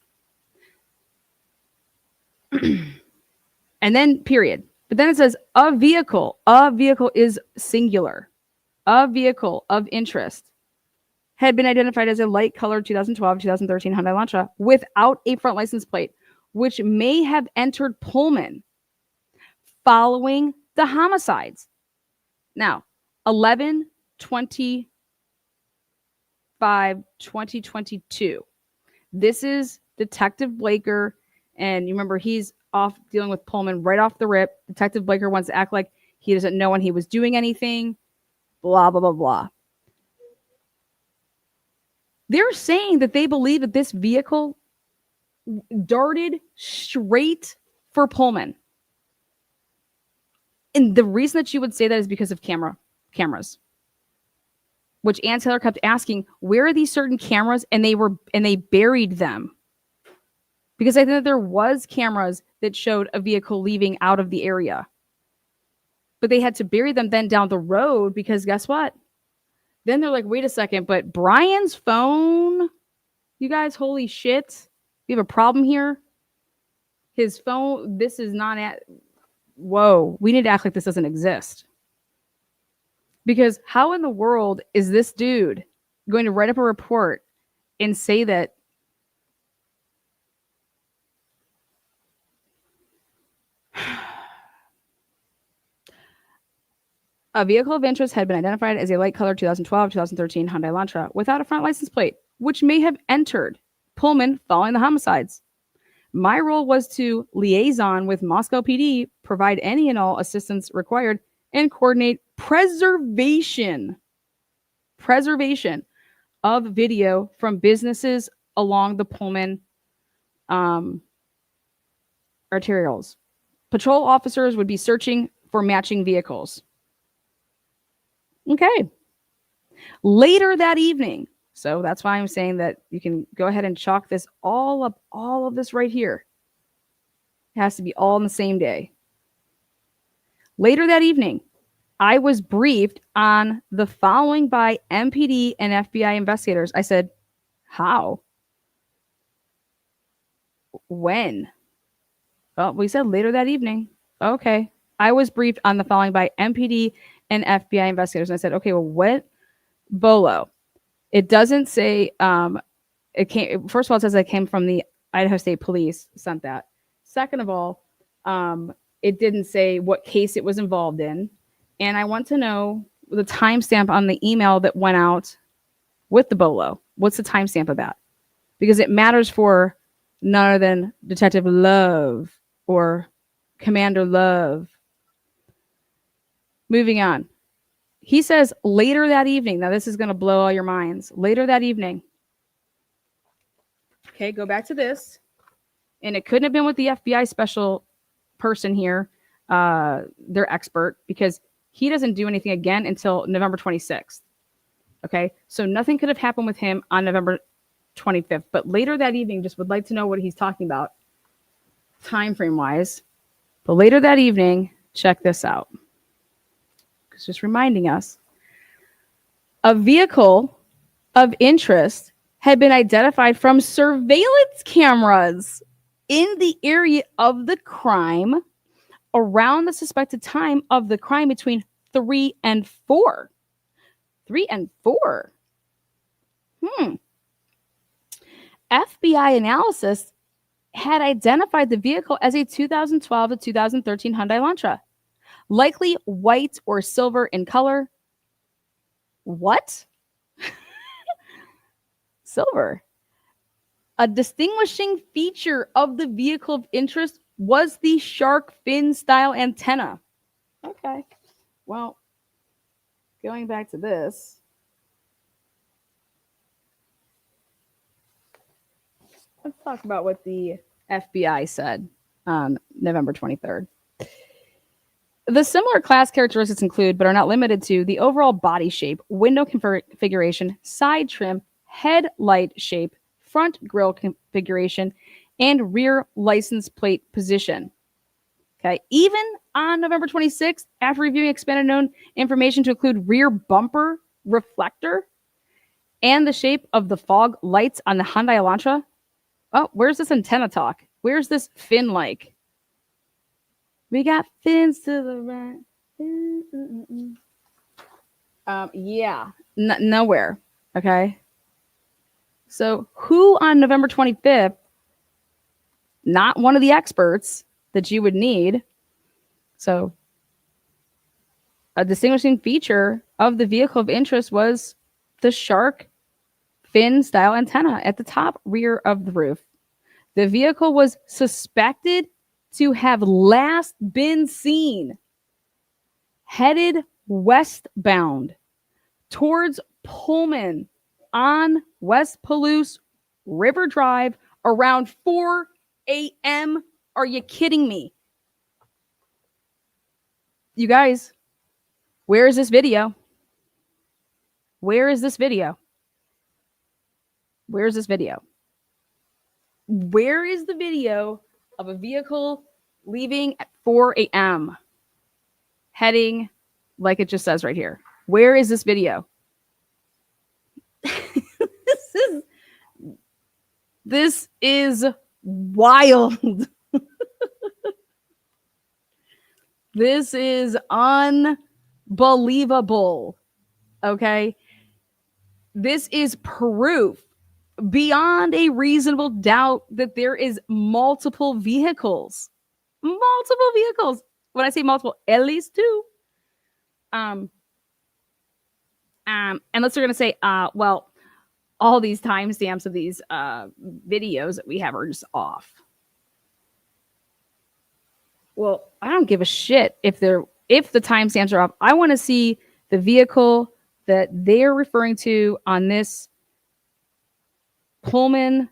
And then period. But then it says a vehicle. A vehicle is singular. A vehicle of interest had been identified as a light colored 2012, 2013 Hyundai Elantra without a front license plate, which may have entered Pullman following the homicides. Now, 11/25/2022. This is Detective Blaker, and you remember he's off dealing with Pullman right off the rip. Detective Blaker wants to act like he doesn't know when he was doing anything, blah, blah, blah, blah. They're saying that they believe that this vehicle darted straight for Pullman. And the reason that you would say that is because of cameras. Which Ann Taylor kept asking, where are these certain cameras? And they buried them. Because I think that there was cameras that showed a vehicle leaving out of the area. But they had to bury them then down the road because guess what? Then they're like, wait a second, but Brian's phone, you guys, holy shit. We have a problem here. His phone, this is not at, whoa, we need to act like this doesn't exist. Because how in the world is this dude going to write up a report and say that a vehicle of interest had been identified as a light colored 2012, 2013 Hyundai Elantra without a front license plate, which may have entered Pullman following the homicides. My role was to liaison with Moscow PD, provide any and all assistance required, and coordinate preservation of video from businesses along the Pullman arterials. Patrol officers would be searching for matching vehicles. Okay. Later that evening, so that's why I'm saying that you can go ahead and chalk this all up, all of this right here. It has to be all in the same day. Later that evening, I was briefed on the following by MPD and FBI investigators. I said, how? When? Well, we said later that evening. Okay. I was briefed on the following by MPD and FBI investigators. And I said, okay, well, what? Bolo. It doesn't say, it came, first of all, it says it came from the Idaho State Police, sent that. Second of all, it didn't say what case it was involved in. And I want to know the timestamp on the email that went out with the Bolo. What's the timestamp of that? Because it matters for none other than Detective Love or Commander Love. Moving on. He says later that evening, now this is going to blow all your minds. Later that evening, okay, go back to this. And it couldn't have been with the FBI special person here, their expert, because he doesn't do anything again until November 26th. Okay, so nothing could have happened with him on November 25th. But later that evening, just would like to know what he's talking about time frame wise. But later that evening, check this out. It's just reminding us, a vehicle of interest had been identified from surveillance cameras in the area of the crime around the suspected time of the crime between 3 and 4. 3 and 4. FBI analysis had identified the vehicle as a 2012 to 2013 Hyundai Elantra, likely white or silver in color. What? Silver. A distinguishing feature of the vehicle of interest was the shark fin style antenna. Okay. Well, going back to this. Let's talk about what the FBI said on November 23rd. The similar class characteristics include, but are not limited to, the overall body shape, window configuration, side trim, headlight shape, front grille configuration, and rear license plate position. Okay. Even on November 26th, after reviewing expanded known information to include rear bumper reflector and the shape of the fog lights on the Hyundai Elantra. Oh, where's this antenna talk? Where's this fin like? We got fins to the right. Yeah, nowhere. Okay. So who on November 25th, not one of the experts that you would need. So a distinguishing feature of the vehicle of interest was the shark fin style antenna at the top rear of the roof. The vehicle was suspected to have last been seen headed westbound towards Pullman on West Palouse River Drive around 4 a.m. Are you kidding me? You guys, where is this video? Where is this video? Where is this video? Where is the video of a vehicle leaving at 4 a.m. heading like it just says right here? Where is this video? This is wild. This is unbelievable. Okay. This is proof beyond a reasonable doubt that there is multiple vehicles. Multiple vehicles. When I say multiple, at least 2. Unless they're going to say, well, all these timestamps of these videos that we have are just off. Well, I don't give a shit if the timestamps are off. I want to see the vehicle that they're referring to on this Pullman,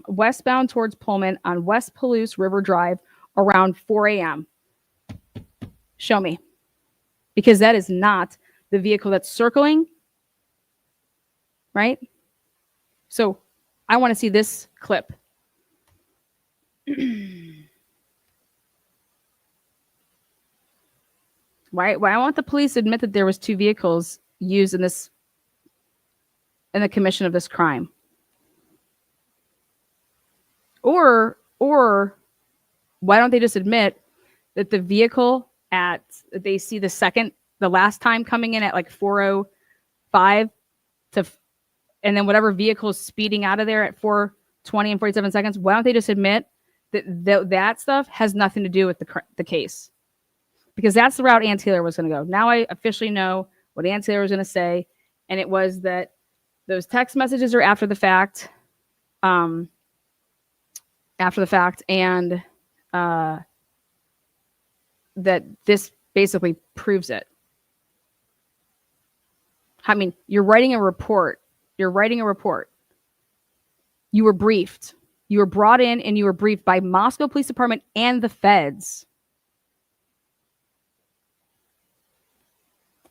westbound towards Pullman on West Palouse River Drive around 4 a.m. Show me. Because that is not the vehicle that's circling. Right? So I want to see this clip. Why I want the police to admit that there was 2 vehicles used in the commission of this crime. Or why don't they just admit that the vehicle they see the last time coming in at like 4:05 and then whatever vehicle is speeding out of there at 4:20 and 47 seconds, why don't they just admit that stuff has nothing to do with the case? Because that's the route Ann Taylor was going to go. Now I officially know what Ann Taylor was going to say, and it was that Those text messages are after the fact. And that this basically proves it. I mean, you're writing a report. You were briefed. You were brought in and you were briefed by Moscow Police Department and the feds.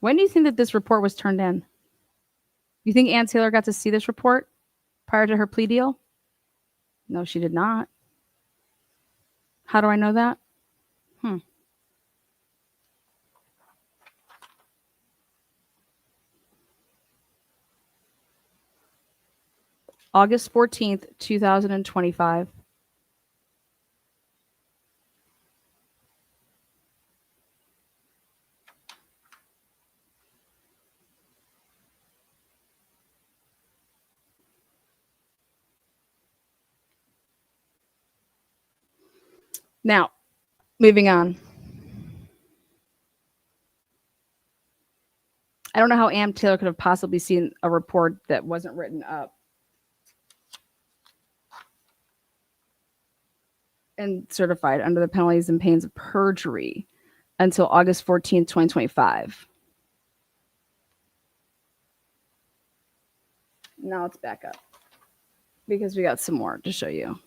When do you think that this report was turned in? You think Ann Taylor got to see this report prior to her plea deal? No, she did not. How do I know that? August 14th, 2025. Now, moving on. I don't know how Ann Taylor could have possibly seen a report that wasn't written up and certified under the penalties and pains of perjury until August 14th, 2025. Now let's back up because we got some more to show you.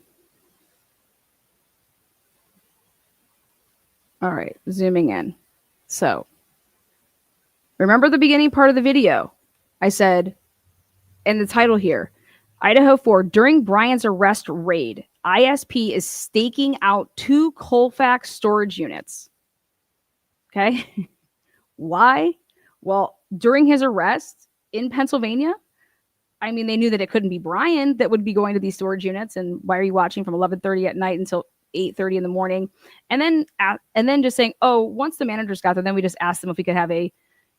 All right, zooming in. So, remember the beginning part of the video? I said, in the title here, Idaho4, during Bryan's arrest raid, ISP is staking out 2 Colfax storage units. Okay. Why? Well, during his arrest in Pennsylvania, I mean, they knew that it couldn't be Bryan that would be going to these storage units. And why are you watching from 11:30 at night until 8:30 in the morning? And then just saying, oh, once the managers got there, then we just asked them if we could have a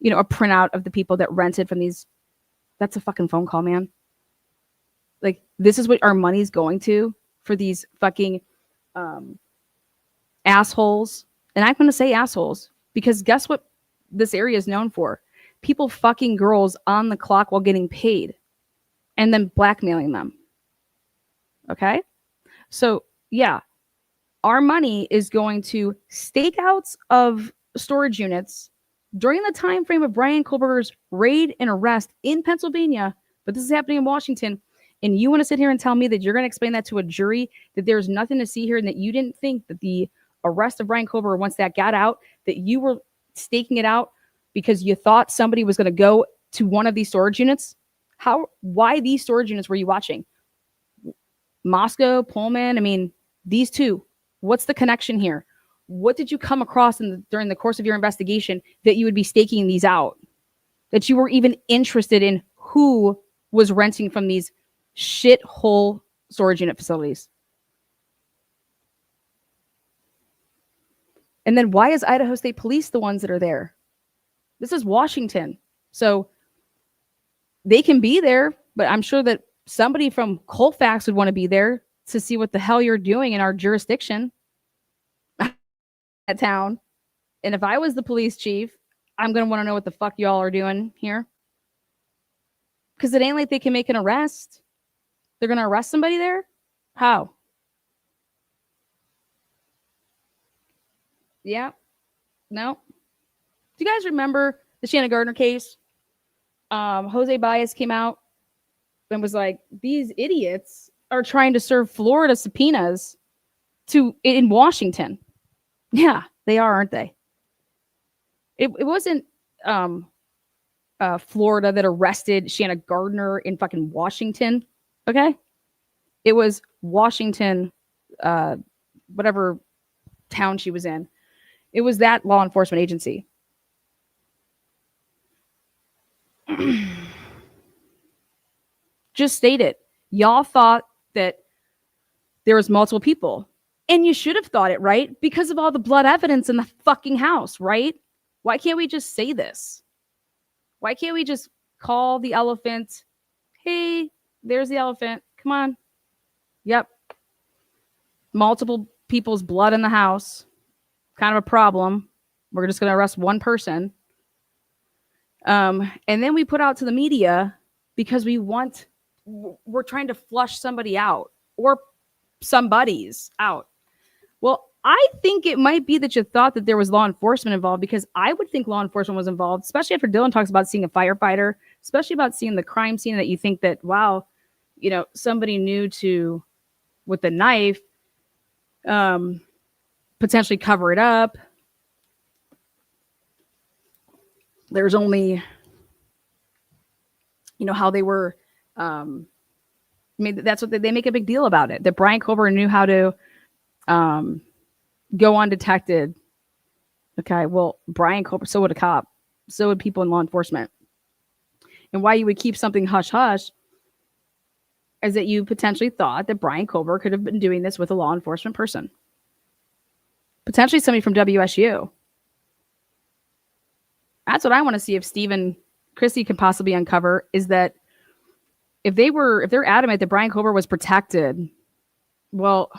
printout of the people that rented from these. That's a fucking phone call, man. Like, this is what our money's going to for these fucking assholes. And I'm going to say assholes because guess what this area is known for? People fucking girls on the clock while getting paid and then blackmailing them. Okay? So, yeah, our money is going to stakeouts of storage units during the time frame of Bryan Kohberger's raid and arrest in Pennsylvania, but this is happening in Washington. And you want to sit here and tell me that you're going to explain that to a jury, that there's nothing to see here, and that you didn't think that the arrest of Bryan Kohberger, once that got out, that you were staking it out because you thought somebody was going to go to one of these storage units? Why these storage units were you watching? Moscow, Pullman, I mean, these two. What's the connection here? What did you come across during the course of your investigation that you would be staking these out? That you were even interested in who was renting from these shithole storage unit facilities? And then why is Idaho State Police the ones that are there? This is Washington. So they can be there, but I'm sure that somebody from Colfax would want to be there to see what the hell you're doing in our jurisdiction. That town. And if I was the police chief, I'm going to want to know what the fuck y'all are doing here. Because it ain't like they can make an arrest. They're going to arrest somebody there? How? Yeah. No. Do you guys remember the Shannon Gardner case? Jose Baez came out and was like, these idiots are trying to serve Florida subpoenas in Washington. Yeah, they are, aren't they? It wasn't Florida that arrested Shannon Gardner in fucking Washington. Okay? It was Washington, whatever town she was in. It was that law enforcement agency. Just state it. Y'all thought that there was multiple people. And you should have thought it, right? Because of all the blood evidence in the fucking house, right? Why can't we just say this? Why can't we just call the elephant? Hey, there's the elephant. Come on. Yep. Multiple people's blood in the house. Kind of a problem. We're just going to arrest one person. And then we put out to the media because we're trying to flush somebody out or somebody's out. Well, I think it might be that you thought that there was law enforcement involved, because I would think law enforcement was involved, especially after Dylan talks about seeing a firefighter, especially about seeing the crime scene, that you think that, wow, somebody new to, with the knife, potentially cover it up. There's only, how they were, that's what they make a big deal about it, that Bryan Kohberger knew how to go undetected. Okay, well, Bryan Kohberger, so would a cop, so would people in law enforcement. And why you would keep something hush hush is that you potentially thought that Bryan Kohberger could have been doing this with a law enforcement person, potentially somebody from WSU. That's what I want to see if Stephen Christie can possibly uncover, is that if they're adamant that Bryan Kohberger was protected, well,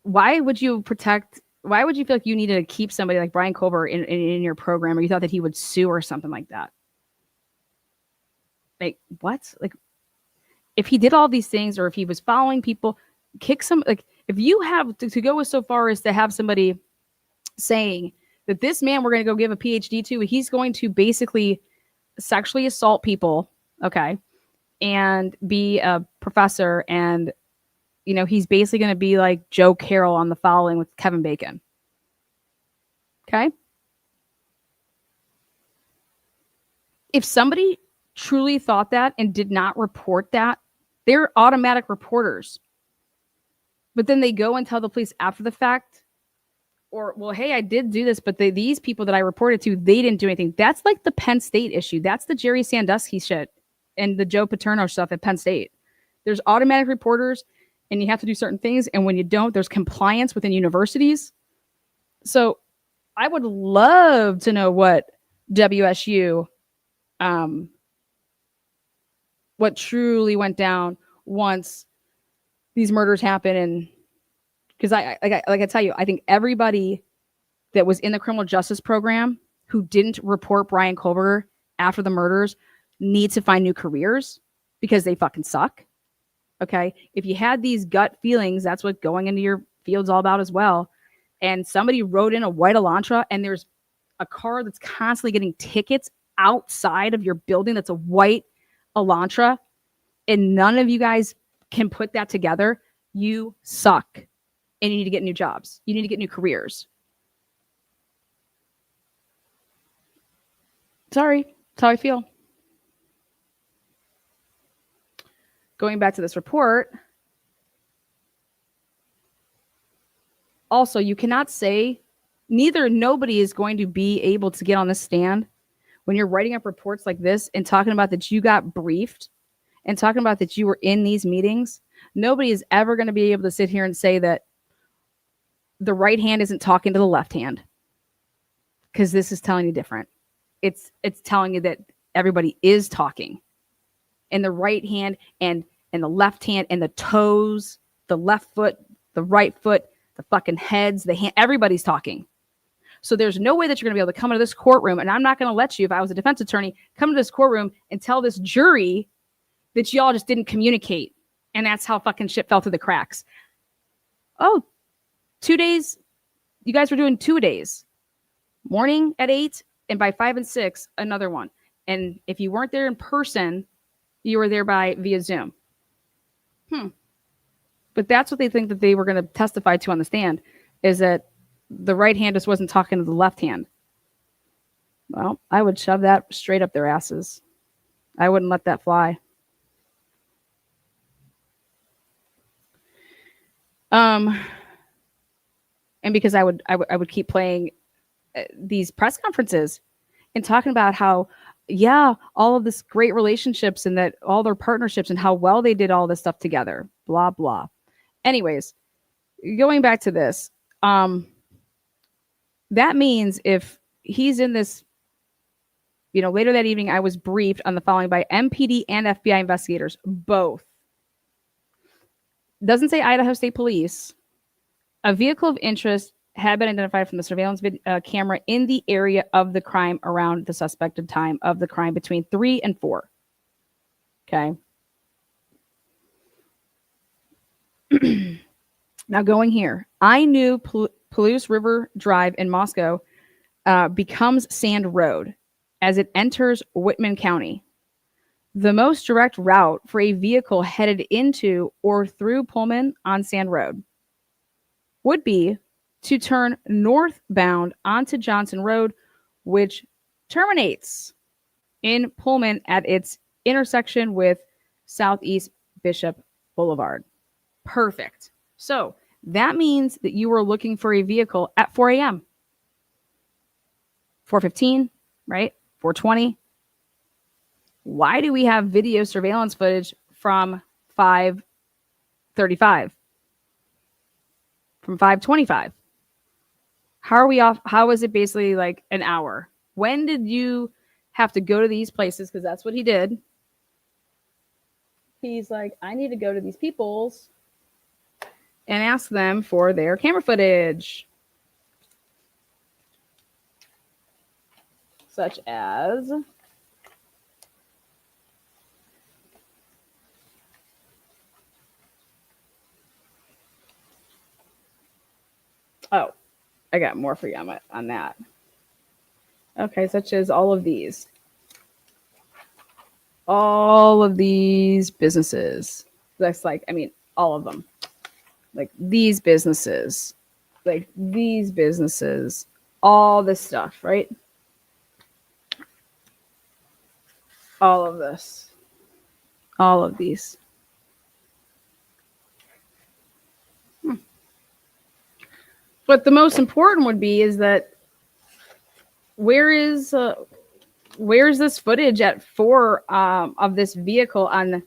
why would you feel like you needed to keep somebody like Bryan Kohberger in your program, or you thought that he would sue or something like that? Like, what? Like, if he did all these things, or if he was following people, if you have to go so far as to have somebody saying that this man we're going to go give a PhD to, he's going to basically sexually assault people, okay, and be a professor, and he's basically going to be like Joe Carroll on The Following with Kevin Bacon. Okay? If somebody truly thought that and did not report that, they're automatic reporters. But then they go and tell the police after the fact, or, well, hey, I did do this, but these people that I reported to, they didn't do anything. That's like the Penn State issue. That's the Jerry Sandusky shit and the Joe Paterno stuff at Penn State. There's automatic reporters, and you have to do certain things. And when you don't, there's compliance within universities. So I would love to know what WSU, what truly went down once these murders happen. And because I tell you, I think everybody that was in the criminal justice program who didn't report Bryan Kohberger after the murders needs to find new careers, because they fucking suck. Okay. If you had these gut feelings, that's what going into your field's all about as well. And somebody rode in a white Elantra, and there's a car that's constantly getting tickets outside of your building that's a white Elantra, and none of you guys can put that together, you suck. And you need to get new jobs. You need to get new careers. Sorry. That's how I feel. Going back to this report. Also, you cannot say, nobody is going to be able to get on the stand when you're writing up reports like this and talking about that you got briefed and talking about that you were in these meetings. Nobody is ever going to be able to sit here and say that the right hand isn't talking to the left hand, because this is telling you different. It's telling you that everybody is talking, and the right hand and the left hand and the toes, the left foot, the right foot, the fucking heads, the hand, everybody's talking. So there's no way that you're going to be able to come into this courtroom, and I'm not going to let you, if I was a defense attorney, come into this courtroom and tell this jury that y'all just didn't communicate, and that's how fucking shit fell through the cracks. Oh, 2 days. You guys were doing 2 days. Morning at 8, and by 5 and 6, another one. And if you weren't there in person, you were there via Zoom. But that's what they think that they were going to testify to on the stand, is that the right hand just wasn't talking to the left hand. Well, I would shove that straight up their asses. I wouldn't let that fly. And because I would keep playing these press conferences and talking about how, yeah, all of this great relationships and that all their partnerships and how well they did all this stuff together, blah, blah. Anyways, going back to this, that means if he's in this, later that evening, I was briefed on the following by MPD and FBI investigators, both. Doesn't say Idaho State Police. A vehicle of interest had been identified from the surveillance camera in the area of the crime around the suspected time of the crime between 3 and 4. Okay. Now going here, I knew Palouse River Drive in Moscow becomes Sand Road as it enters Whitman County. The most direct route for a vehicle headed into or through Pullman on Sand Road would be to turn northbound onto Johnson Road, which terminates in Pullman at its intersection with Southeast Bishop Boulevard. Perfect. So that means that you were looking for a vehicle at 4 a.m. 4:15, right? 4:20. Why do we have video surveillance footage from 5:35? From 5:25? How are we off? How is it basically like an hour? When did you have to go to these places? Because that's what he did. He's like, I need to go to these people's and ask them for their camera footage. Such as I got more for you on that. Okay, such as all of these. All of these businesses. That's like, I mean, all of them. Like these businesses. Like these businesses. All this stuff, right? All of this. All of these. But the most important would be is that where's this footage at 4 of this vehicle on?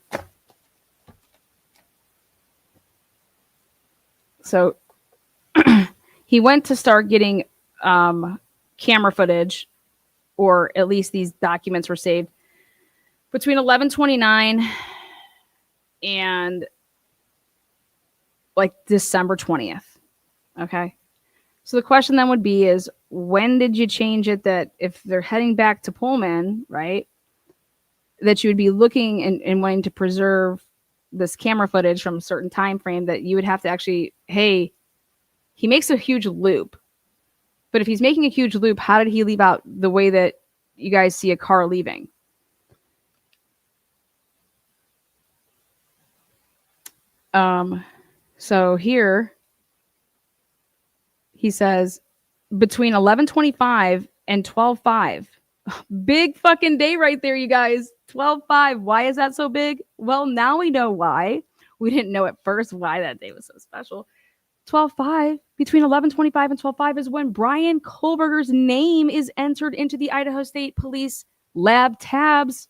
So he went to start getting camera footage, or at least these documents were saved between 11/29 and like December 20th. Okay. So the question then would be is, when did you change it that if they're heading back to Pullman, right, that you would be looking and wanting to preserve this camera footage from a certain time frame, that you would have to actually, hey, he makes a huge loop. But if he's making a huge loop, how did he leave out the way that you guys see a car leaving? So here he says between 11:25 and 12:05. Big fucking day right there, you guys. 12:05. Why is that so big? Well, now we know why. We didn't know at first why that day was so special. 12:05, between 11:25 and 12:05 is when Bryan Kohberger's name is entered into the Idaho State Police lab tabs.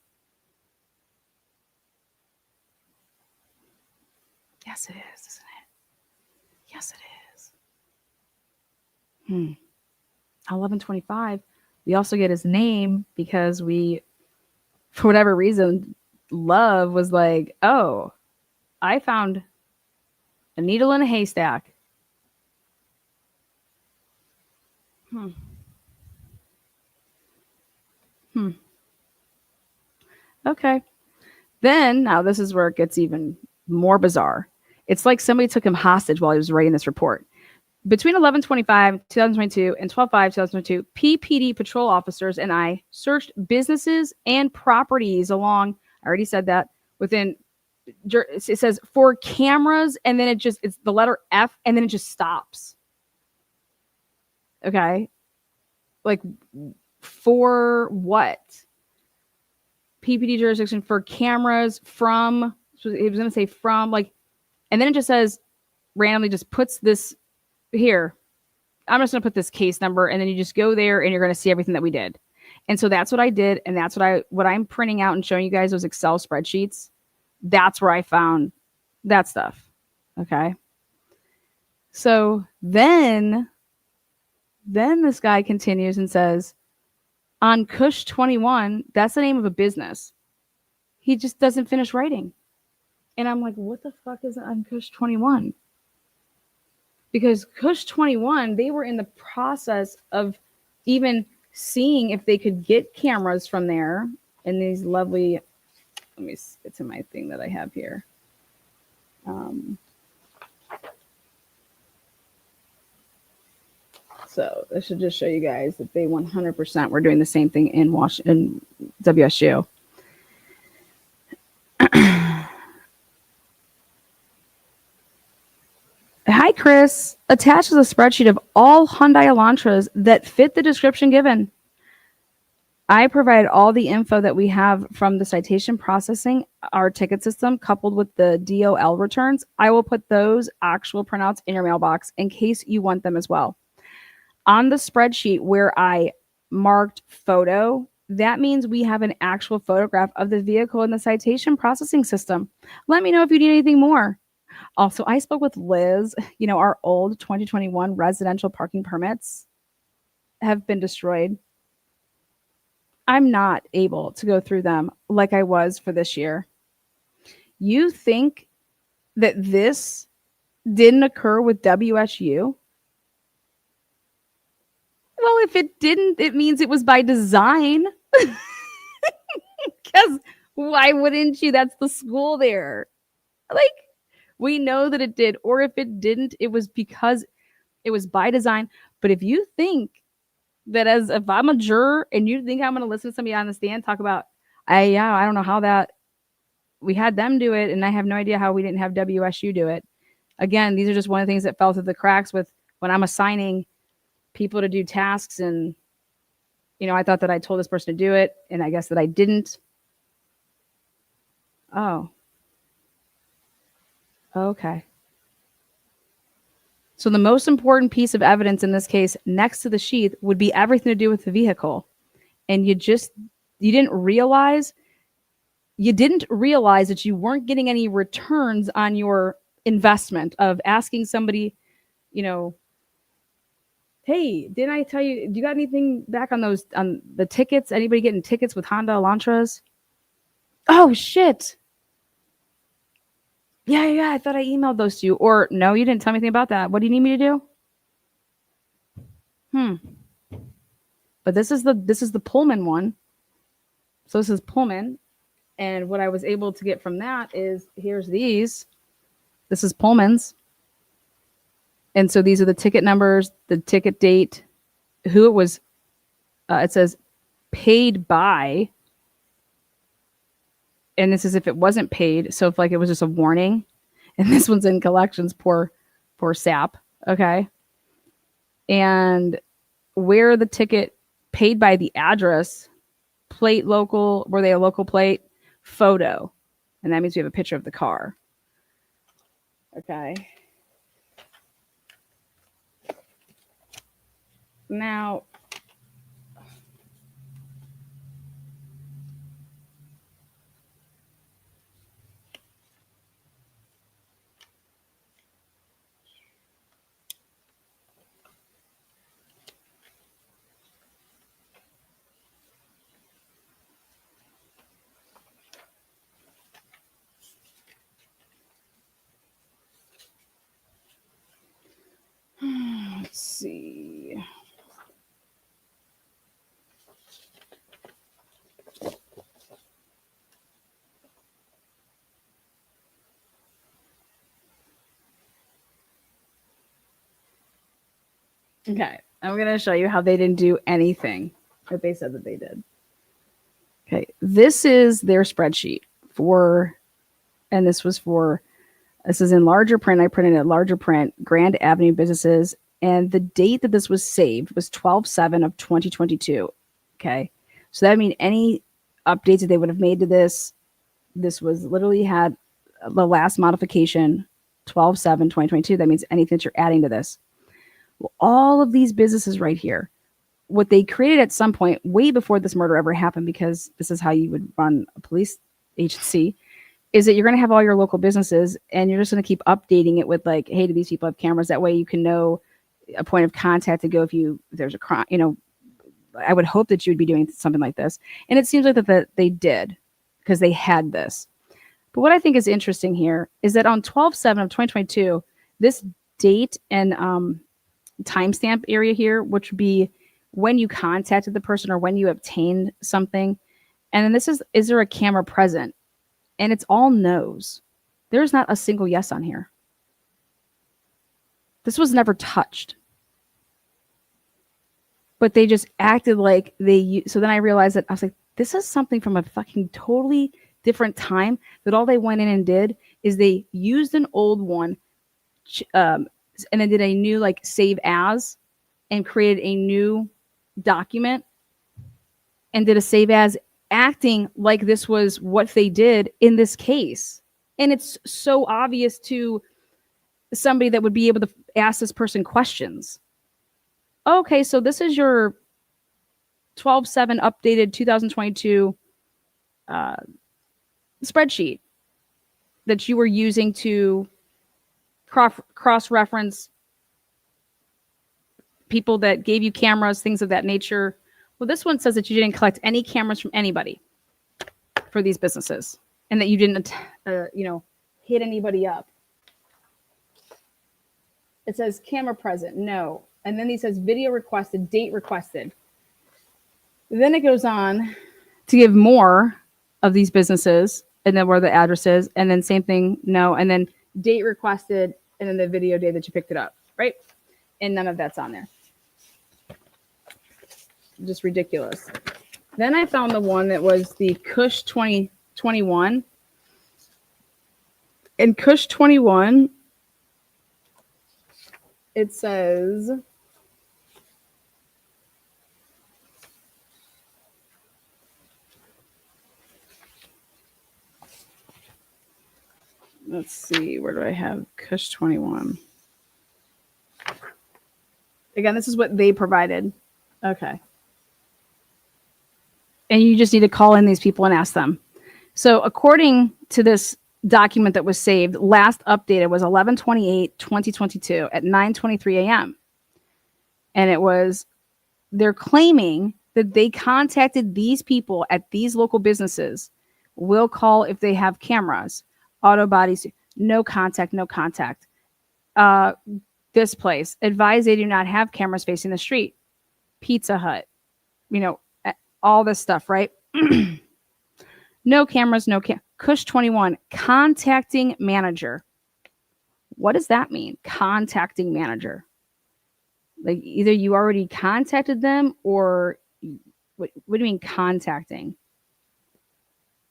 Yes, it is, isn't it? Yes, it is. 11:25. We also get his name because we, for whatever reason, Love was like, oh, I found a needle in a haystack. Okay. Then, now this is where it gets even more bizarre. It's like somebody took him hostage while he was writing this report. Between 11/25, 2022 and 12/5, 2022, PPD patrol officers and I searched businesses and properties along, I already said that, within, it says for cameras, and then it's the letter F, and then it just stops. Okay. Like, for what? PPD jurisdiction for cameras from, so it was going to say from, like, and then it just says, randomly just puts this here. I'm just going to put this case number, and then you just go there and you're going to see everything that we did. And so that's what I did. And that's what I'm printing out and showing you guys, those Excel spreadsheets. That's where I found that stuff. Okay. So then this guy continues and says, on Kush 21, that's the name of a business. He just doesn't finish writing. And I'm like, what the fuck is on Kush 21? because Cush 21, they were in the process of even seeing if they could get cameras from there. And these lovely, let me get to my thing that I have here. So this should just show you guys that they 100% were doing the same thing in Washington, WSU. Hi, Chris. Attached is a spreadsheet of all Hyundai Elantras that fit the description given. I provide all the info that we have from the citation processing, our ticket system, coupled with the DOL returns. I will put those actual printouts in your mailbox in case you want them as well. On the spreadsheet where I marked photo, that means we have an actual photograph of the vehicle in the citation processing system. Let me know if you need anything more. Also, I spoke with Liz. You know, our old 2021 residential parking permits have been destroyed. I'm not able to go through them like I was for this year. You think that this didn't occur with WSU? Well, if it didn't, it means it was by design. Because why wouldn't you? That's the school there. Like, we know that it did. Or if it didn't, it was because it was by design. But if you think that if I'm a juror and you think I'm going to listen to somebody on the stand talk about, I don't know how that we had them do it, and I have no idea how we didn't have WSU do it. Again, these are just one of the things that fell through the cracks with when I'm assigning people to do tasks, and I thought that I told this person to do it, and I guess that I didn't. Oh. Okay. So the most important piece of evidence in this case next to the sheath would be everything to do with the vehicle. And you didn't realize that you weren't getting any returns on your investment of asking somebody, hey, didn't I tell you, do you got anything back on the tickets? Anybody getting tickets with Honda Elantras? Oh, shit. Yeah, I thought I emailed those to you. Or no, you didn't tell me anything about that. What do you need me to do? But this is the Pullman one. So this is Pullman. And what I was able to get from that is, here's these. This is Pullman's. And so these are the ticket numbers, the ticket date, who it was. It says paid by. And this is if it wasn't paid. So if it was just a warning. And this one's in collections, poor sap. Okay. And where the ticket paid by the address, plate local, were they a local plate? Photo. And that means we have a picture of the car. Okay. Now, let's see. Okay, I'm going to show you how they didn't do anything that they said that they did. Okay, this is their spreadsheet this is in larger print. I printed it larger print, Grand Avenue businesses. And the date that this was saved was 12/7 of 2022. Okay, so that means any updates that they would have made to this was literally had the last modification, 12/7/2022. That means anything that you're adding to this. Well, all of these businesses right here, what they created at some point way before this murder ever happened, because this is how you would run a police agency, is that you're going to have all your local businesses and you're just going to keep updating it with hey, do these people have cameras? That way you can know a point of contact to go if there's a crime. I would hope that you would be doing something like this. And it seems like that they did, because they had this. But what I think is interesting here is that on 12/7 of 2022, this date and timestamp area here, which would be when you contacted the person or when you obtained something. And then this is there a camera present? And it's all no's. There's not a single yes on here. This was never touched. But they just acted like so then I realized that I was like, this is something from a fucking totally different time, that all they went in and did is they used an old one and then did a new like save as and created a new document and did a save as, acting like this was what they did in this case. And it's so obvious to somebody that would be able to ask this person questions. Okay, so this is your 12/7 updated 2022 spreadsheet that you were using to cross-reference people that gave you cameras, things of that nature. Well, this one says that you didn't collect any cameras from anybody for these businesses and that you didn't, hit anybody up. It says camera present, no. And then he says video requested, date requested. Then it goes on to give more of these businesses and then where the address is. And then same thing, no. And then date requested and then the video day that you picked it up, right? And none of that's on there. Just ridiculous. Then I found the one that was the Cush 2021. In Cush 21, it says, let's see, where do I have Cush 21? Again, this is what they provided. Okay. And you just need to call in these people and ask them. So according to this document that was saved, last updated was 11/28/2022 at 9:23 a.m. And it was, they're claiming that they contacted these people at these local businesses. Will call if they have cameras, auto bodies, no contact, no contact. This place, advise they do not have cameras facing the street. Pizza Hut, all this stuff, right? No cameras, Cush 21, contacting manager. What does that mean? Contacting manager. Like either you already contacted them or what do you mean contacting?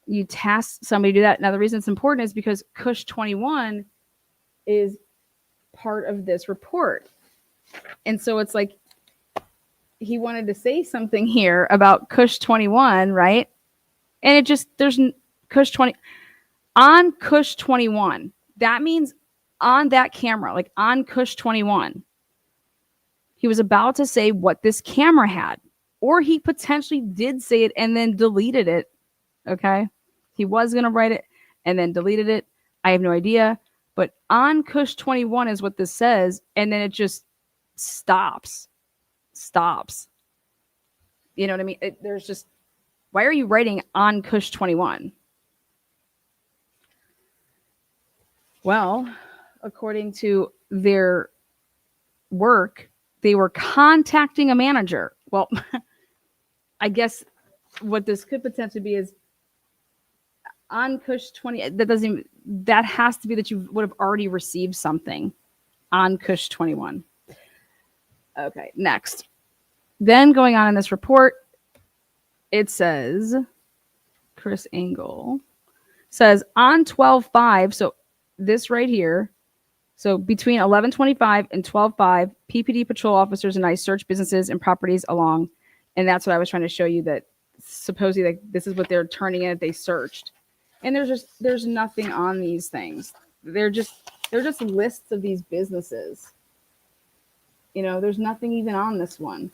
You task somebody to do that. Now, the reason it's important is because Cush 21 is part of this report. And so it's like he wanted to say something here about Cush 21, right? And it just, there's Cush 20 on Cush 21. That means on that camera, like on Cush 21, he was about to say what this camera had, or he potentially did say it and then deleted it. Okay. He was going to write it and then deleted it. I have no idea, but on Cush 21 is what this says. And then it just stops. You know what I mean? There's just, why are you writing on Cush 21? Well, according to their work, they were contacting a manager. Well, I guess what this could potentially be is on Cush 20. That has to be that you would have already received something on Cush 21. Okay, next. Then going on in this report, it says, Chris Engel says on 12/5, so this right here, so between 11/25 and 12/5, PPD patrol officers and I search businesses and properties along, and that's what I was trying to show you, that supposedly like this is what they're turning in that they searched. And there's nothing on these things. They're just lists of these businesses. There's nothing even on this one.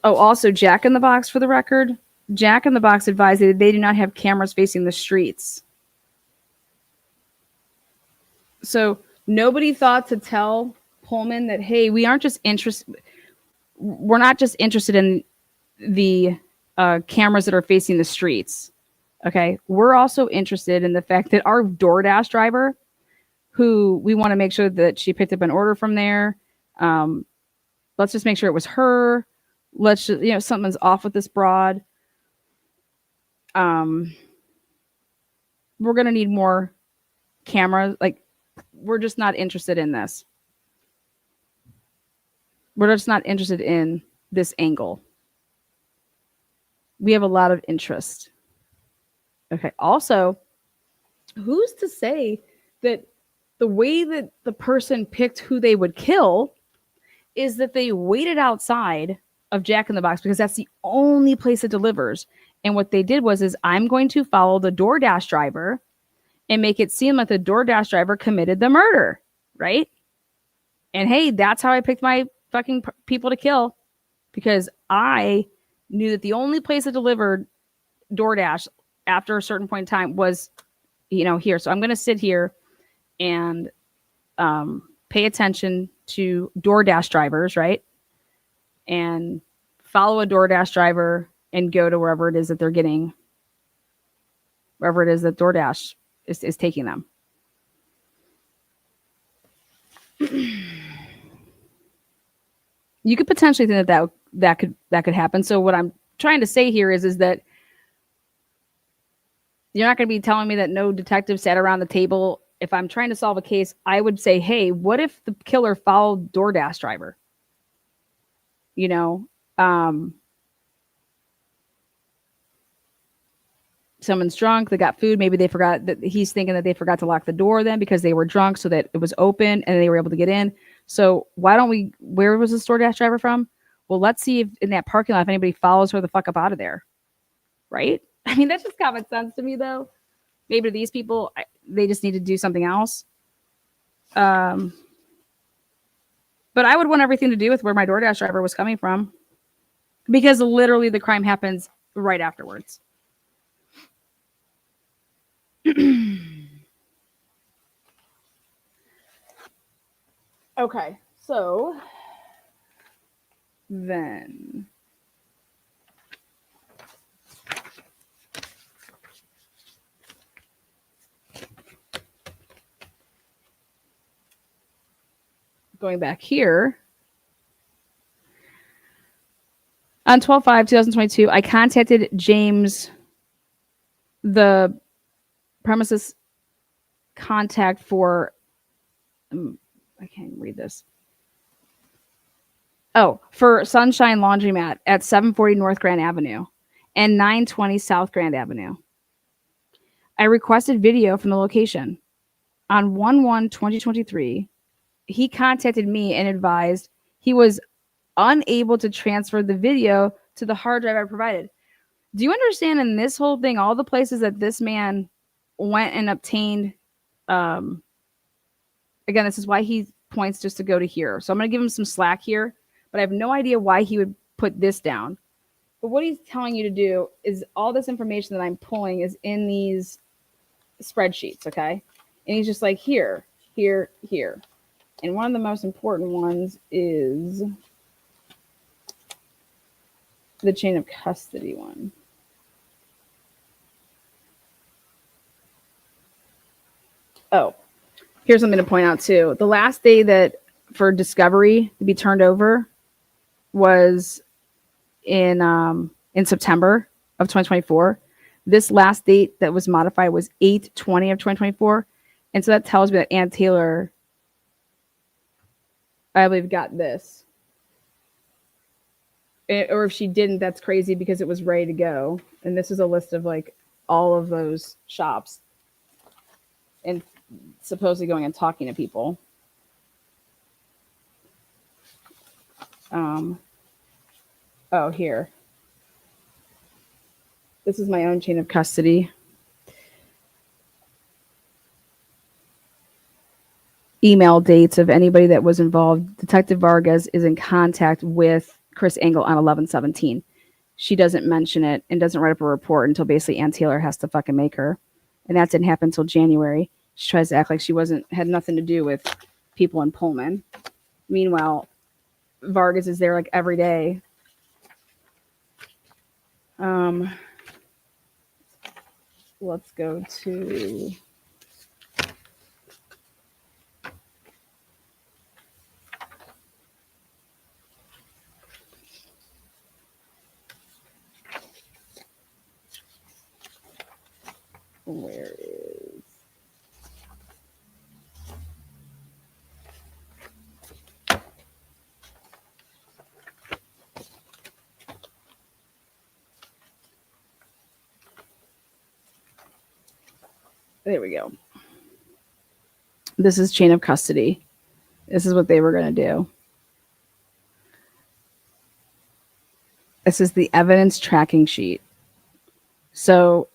Also Jack in the Box, for the record. Jack in the Box advised that they do not have cameras facing the streets. So nobody thought to tell Pullman that, hey, we're not just interested in the cameras that are facing the streets. Okay. We're also interested in the fact that our DoorDash driver, who we want to make sure that she picked up an order from there. Um, let's just make sure it was her. Let's just, something's off with this broad. Um, we're going to need more cameras. Like, we're just not interested in this. We're just not interested in this angle. We have a lot of interest. Okay. Also, who's to say that the way that the person picked who they would kill is that they waited outside of Jack in the Box because that's the only place it delivers. And what they did was, I'm going to follow the DoorDash driver and make it seem like the DoorDash driver committed the murder, right? And hey, that's how I picked my fucking people to kill, because I knew that the only place that delivered DoorDash after a certain point in time was, here. So I'm going to sit here and pay attention to DoorDash drivers, right? And follow a DoorDash driver and go to wherever it is that they're getting, wherever it is that DoorDash is taking them. You could potentially think that could happen. So what I'm trying to say here is that you're not going to be telling me that no detective sat around the table. If I'm trying to solve a case, I would say, hey, what if the killer followed DoorDash driver? Someone's drunk, they got food, maybe they forgot, that he's thinking that they forgot to lock the door then because they were drunk, so that it was open and they were able to get in. So where was the DoorDash driver from? Well, let's see if in that parking lot, if anybody follows her the fuck up out of there. Right? I mean, that's just common sense to me, though. Maybe to these people, they just need to do something else. But I would want everything to do with where my DoorDash driver was coming from, because literally the crime happens right afterwards. Okay, so then going back here, on 12/5/2022, I contacted James, the premises contact for, I can't read this. Oh, for Sunshine Laundromat at 740 North Grand Avenue and 920 South Grand Avenue. I requested video from the location. On 1/1/2023, he contacted me and advised he was unable to transfer the video to the hard drive I provided. Do you understand, in this whole thing, all the places that this man went and obtained, again, this is why he points just to go to here. So I'm going to give him some slack here, but I have no idea why he would put this down. But what he's telling you to do is, all this information that I'm pulling is in these spreadsheets, okay? And he's just like, here, here, here. And one of the most important ones is the chain of custody one. Oh, here's something to point out too. The last day that for discovery to be turned over was in September of 2024. This last date that was modified was 8/20 of 2024. And so that tells me that Ann Taylor, I believe, got this. Or if she didn't, that's crazy, because it was ready to go. And this is a list of like all of those shops and supposedly going and talking to people. Oh, here. This is my own chain of custody. Email dates of anybody that was involved. Detective Vargas is in contact with Chris Engel on 11/17. She doesn't mention it and doesn't write up a report until basically Ann Taylor has to fucking make her. And that didn't happen until January. She tries to act like she had nothing to do with people in Pullman. Meanwhile, Vargas is there like every day. let's go to where is there we go. This is chain of custody. This is what they were going to do. This is the evidence tracking sheet. So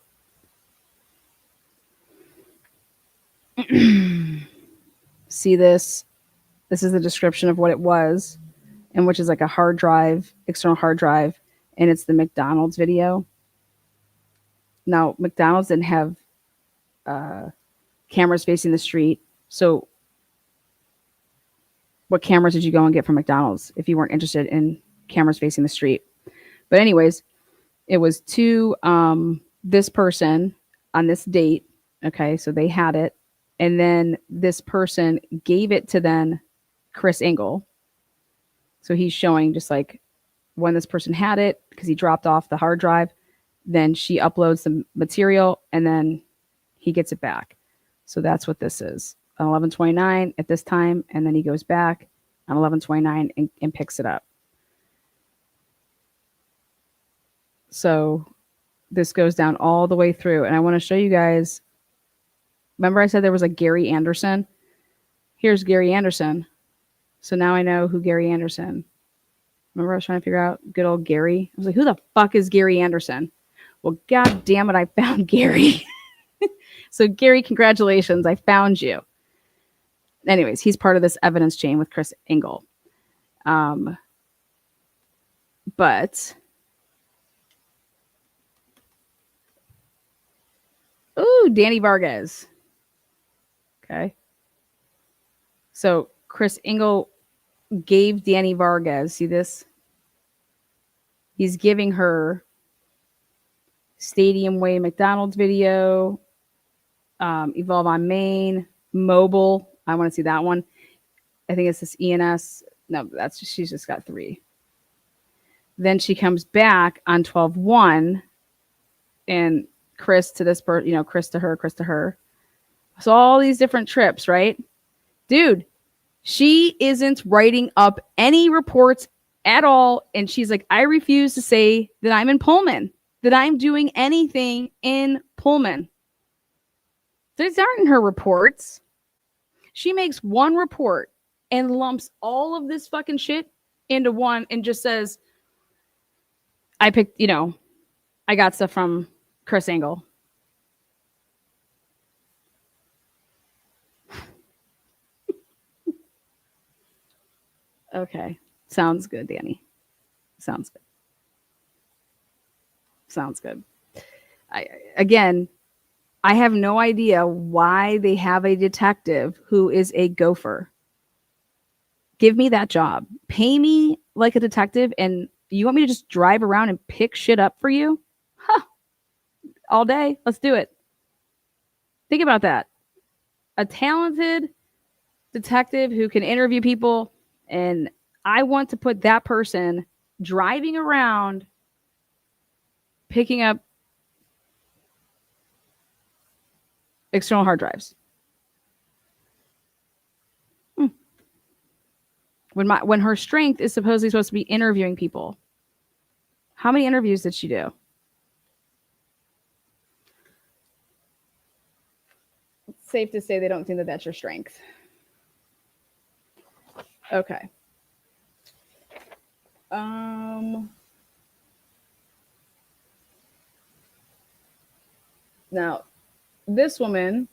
see this? This is the description of what it was, and which is like a hard drive, external hard drive, and it's the McDonald's video. Now, McDonald's didn't have cameras facing the street. So what cameras did you go and get from McDonald's if you weren't interested in cameras facing the street? But anyways, it was to this person on this date. Okay, so they had it. And then this person gave it to then Chris Engel. So he's showing just like when this person had it because he dropped off the hard drive. Then she uploads the material and then he gets it back. So that's what this is. On 11/29 at this time, and then he goes back on 11/29 and picks it up. So this goes down all the way through, and I want to show you guys. Remember I said there was a Gary Anderson? Here's Gary Anderson. So now I know who Gary Anderson. Remember I was trying to figure out good old Gary? I was like, who the fuck is Gary Anderson? Well, god damn it, I found Gary. So Gary, congratulations, I found you. Anyways, he's part of this evidence chain with Chris Engel. But ooh, Danny Vargas. Okay. So Chris Engel gave Danny Vargas, see this? He's giving her Stadium Way McDonald's video, Evolve on Main, Mobile. I want to see that one. I think it's this ENS. No, that's just, she's just got 3. Then she comes back on 12/1 and Chris to this person, you know, Chris to her, Chris to her. So all these different trips, right? Dude, she isn't writing up any reports at all. And she's like, I refuse to say that I'm in Pullman, that I'm doing anything in Pullman. These aren't in her reports. She makes one report and lumps all of this fucking shit into one and just says, I picked, you know, I got stuff from Chris Engel. Okay. Sounds good, Danny. Sounds good. Sounds good. I have no idea why they have a detective who is a gopher. Give me that job. Pay me like a detective, and you want me to just drive around and pick shit up for you? Huh. All day. Let's do it. Think about that. A talented detective who can interview people, and I want to put that person driving around picking up external hard drives. When her strength is supposedly supposed to be interviewing people. How many interviews did she do? It's safe to say they don't think that that's your strength. Okay. Now, this woman,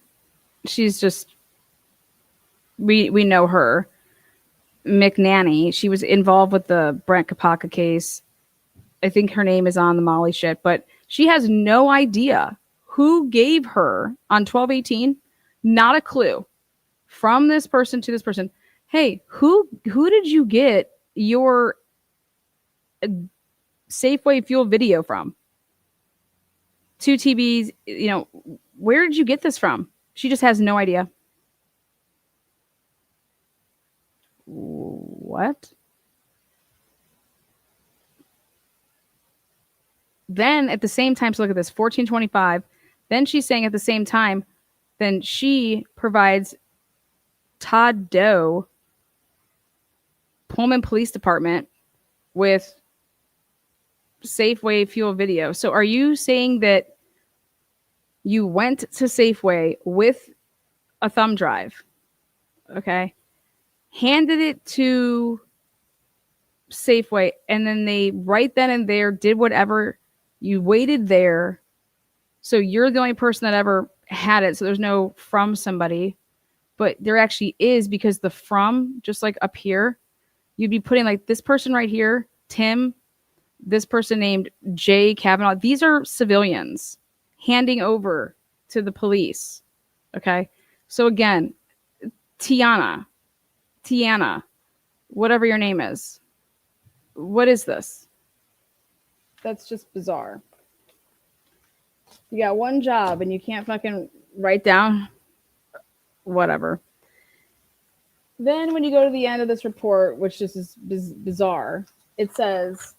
she's just, we know her. McNanny, she was involved with the Brent Kopaka case. I think her name is on the Molly shit, but she has no idea who gave her on 12/18. Not a clue. From this person to this person. Hey, who did you get your Safeway fuel video from? 2 TBs, where did you get this from? She just has no idea. What? Then at the same time, so look at this, 1425. Then she's saying at the same time, then she provides Todd Doe, Pullman Police Department, with Safeway fuel video. So are you saying that you went to Safeway with a thumb drive, okay, handed it to Safeway, and then they right then and there did whatever, you waited there, so you're the only person that ever had it, so there's no from somebody, but there actually is, because the from, just like up here, you'd be putting like this person right here, Tim, this person named Jay Kavanaugh. These are civilians handing over to the police. Okay. So again, Tiana, whatever your name is. What is this? That's just bizarre. You got one job and you can't fucking write down whatever. Then when you go to the end of this report, which just is bizarre, it says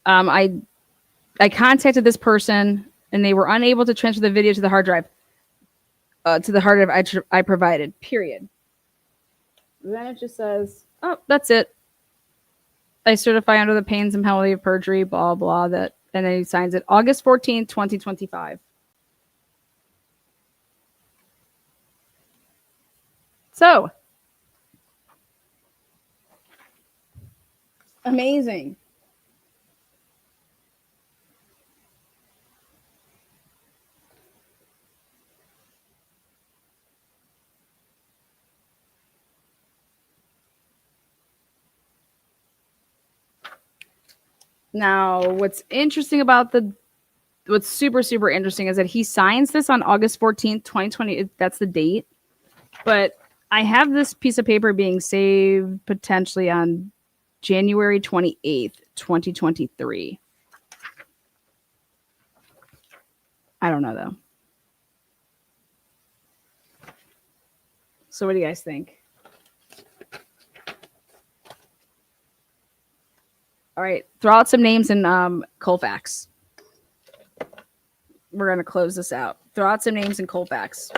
I contacted this person and they were unable to transfer the video to the hard drive. I provided, period. Then it just says, oh, that's it. I certify under the pains and penalty of perjury, blah, blah, that, and then he signs it August 14th, 2025. So, amazing. Now, what's super, super interesting is that he signs this on August 14th, 2020. That's the date. But I have this piece of paper being saved potentially on January 28th, 2023. I don't know, though. So what do you guys think? All right, throw out some names in Colfax. We're going to close this out. Throw out some names in Colfax.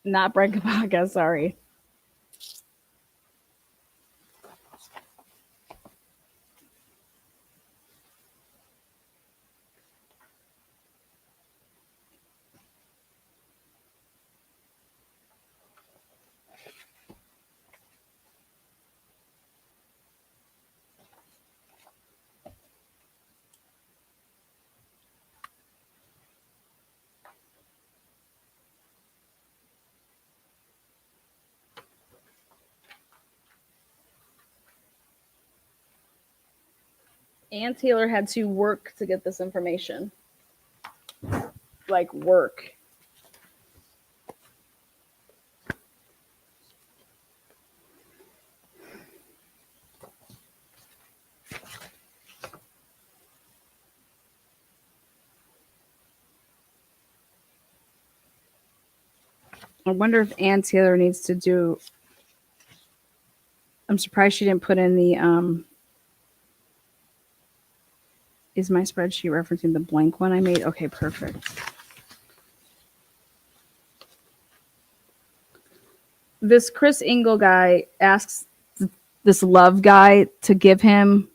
Not Bryan Kohberger, sorry. Ann Taylor had to work to get this information. Like, work. I wonder if Ann Taylor needs to do... I'm surprised she didn't put in the... Is my spreadsheet referencing the blank one I made? Okay, perfect. This Chris Engel guy asks this love guy to give him,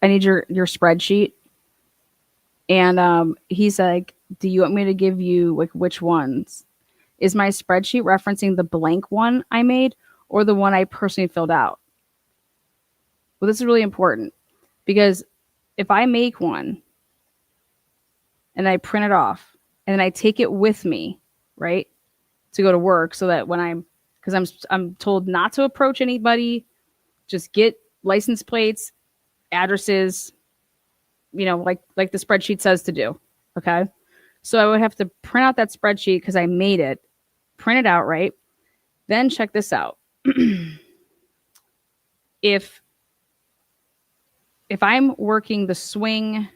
I need your spreadsheet. And he's like, do you want me to give you like which ones? Is my spreadsheet referencing the blank one I made or the one I personally filled out? Well, this is really important because if I make one and I print it off and then I take it with me, right, to go to work, so that when because I'm told not to approach anybody, just get license plates, addresses, like the spreadsheet says to do. Okay. So I would have to print out that spreadsheet because I made it, print it out, right? Then check this out. If I'm working the swing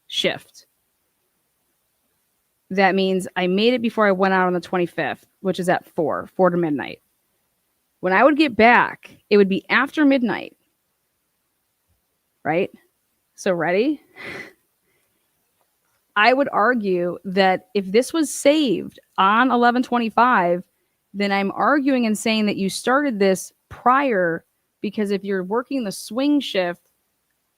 shift, that means I made it before I went out on the 25th, which is at 4 to midnight. When I would get back, it would be after midnight, right? So ready? I would argue that if this was saved on 11/25, then I'm arguing and saying that you started this prior, because if you're working the swing shift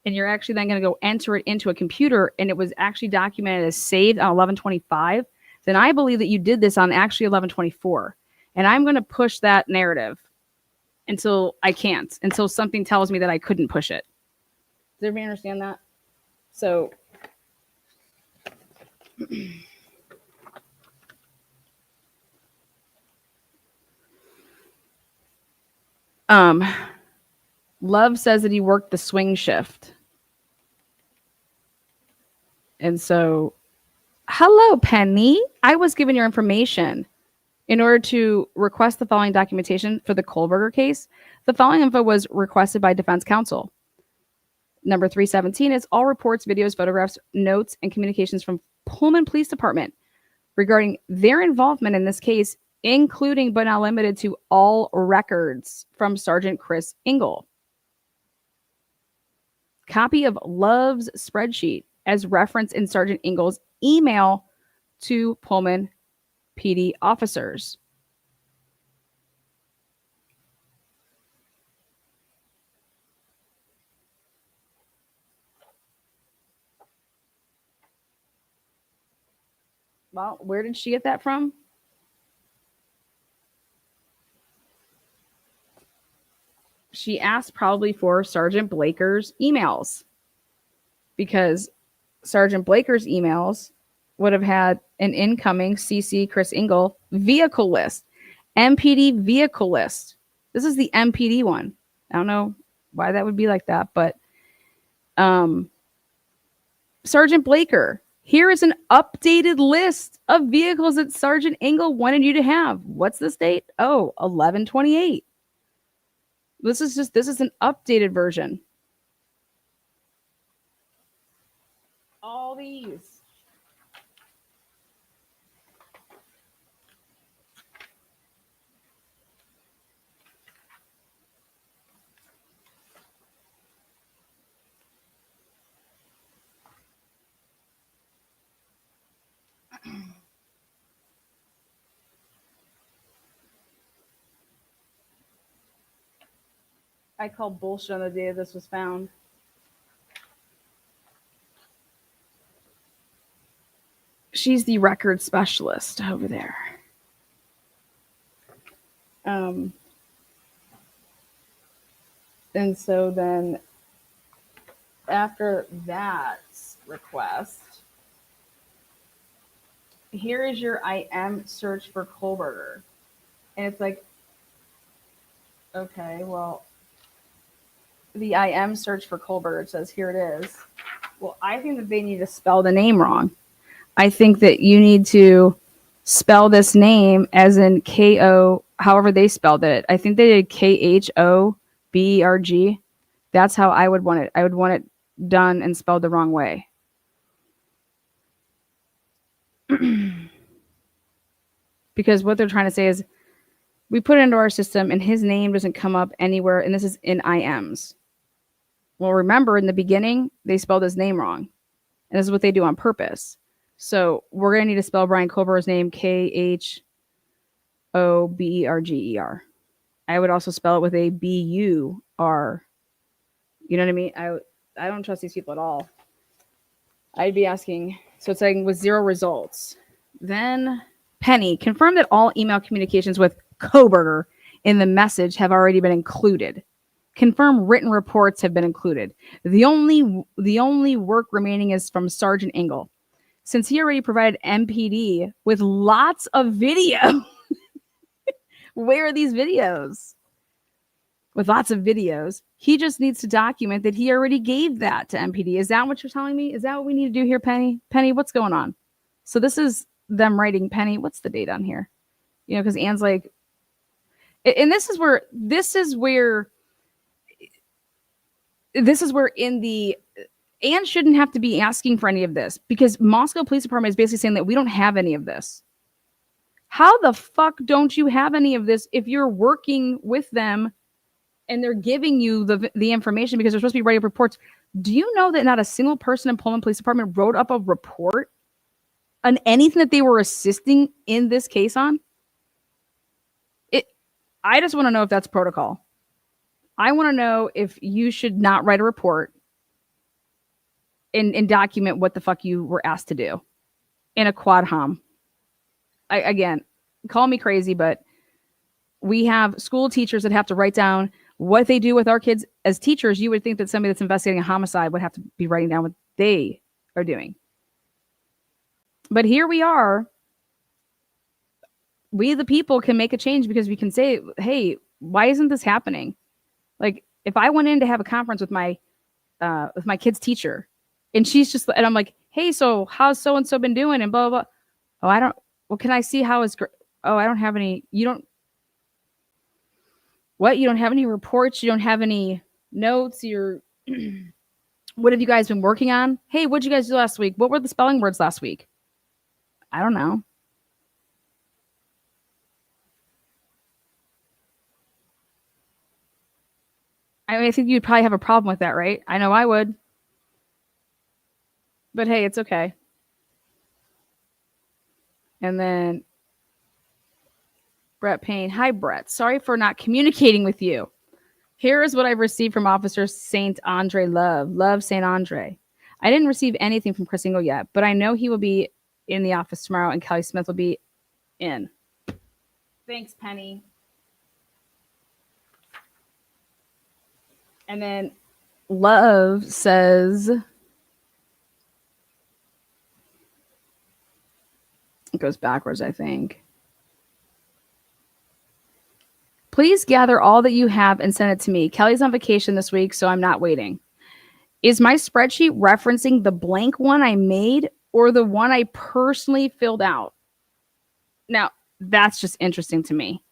and you're actually then going to go enter it into a computer and it was actually documented as saved on 11/25, then I believe that you did this on actually 11/24. And I'm going to push that narrative until I can't, until something tells me that I couldn't push it. Does everybody understand that? So Love says that he worked the swing shift. And so, hello, Penny. I was given your information. In order to request the following documentation for the Kohberger case, the following info was requested by defense counsel. Number 317 is all reports, videos, photographs, notes, and communications from Pullman Police Department regarding their involvement in this case, including but not limited to all records from Sergeant Chris Engel. Copy of Love's spreadsheet as referenced in Sergeant Engel's email to Pullman PD officers. Well, where did she get that from? She asked probably for Sergeant Blaker's emails, because Sergeant Blaker's emails would have had an incoming CC Chris Engel vehicle list, MPD vehicle list. This is the MPD one. I don't know why that would be like that, but Sergeant Blaker, here is an updated list of vehicles that Sergeant Engel wanted you to have. What's this date? Oh, 11/28. This is an updated version. All these. I called bullshit on the day this was found. She's the record specialist over there. And so then after that request, here is your IM search for Kohberger. And it's like, okay, well, the IM search for Kohberger, it says here it is. Well, I think that they need to spell the name wrong. I think that you need to spell this name as in K-O, however they spelled it. I think they did K-H-O-B-E-R-G. That's how I would want it. I would want it done and spelled the wrong way. Because what they're trying to say is, we put it into our system and his name doesn't come up anywhere, and this is in IMs. Well, remember, in the beginning, they spelled his name wrong. And this is what they do on purpose. So we're going to need to spell Bryan Kohberger's name K-H-O-B-E-R-G-E-R. I would also spell it with a B-U-R. You know what I mean? I don't trust these people at all. I'd be asking, so it's saying with 0 results. Then Penny, confirm that all email communications with Kohberger in the message have already been included. Confirm written reports have been included. The only work remaining is from Sergeant Engel. Since he already provided MPD with lots of video. Where are these videos? With lots of videos, he just needs to document that he already gave that to MPD. Is that what you're telling me? Is that what we need to do here, Penny? Penny, what's going on? So this is them writing, Penny, what's the date on here? You know, because Anne's like, and this is where in the, Anne shouldn't have to be asking for any of this, because Moscow Police Department is basically saying that we don't have any of this. How the fuck don't you have any of this if you're working with them and they're giving you the information because they're supposed to be writing reports? Do you know that not a single person in Pullman Police Department wrote up a report on anything that they were assisting in this case on? I just want to know if that's protocol. I want to know if you should not write a report and document what the fuck you were asked to do in a quad hom. Again, call me crazy, but we have school teachers that have to write down what they do with our kids. As teachers, you would think that somebody that's investigating a homicide would have to be writing down what they are doing. But here we are. We, the people, can make a change because we can say, hey, why isn't this happening? Like, if I went in to have a conference with my kid's teacher, and and I'm like, hey, so how's so-and-so been doing? And blah, blah, blah. Well, can I see how it's, I don't have any, you don't have any reports? You don't have any notes? What have you guys been working on? Hey, what'd you guys do last week? What were the spelling words last week? I don't know. I mean, I think you'd probably have a problem with that, right? I know I would. But hey, it's okay. And then Brett Payne. Hi, Brett. Sorry for not communicating with you. Here is what I've received from Officer St. Andre Love. Love St. Andre. I didn't receive anything from Chris Engel yet, but I know he will be in the office tomorrow and Kelly Smith will be in. Thanks, Penny. And then Love says, it goes backwards, I think. Please gather all that you have and send it to me. Kelly's on vacation this week, so I'm not waiting. Is my spreadsheet referencing the blank one I made or the one I personally filled out? Now, that's just interesting to me.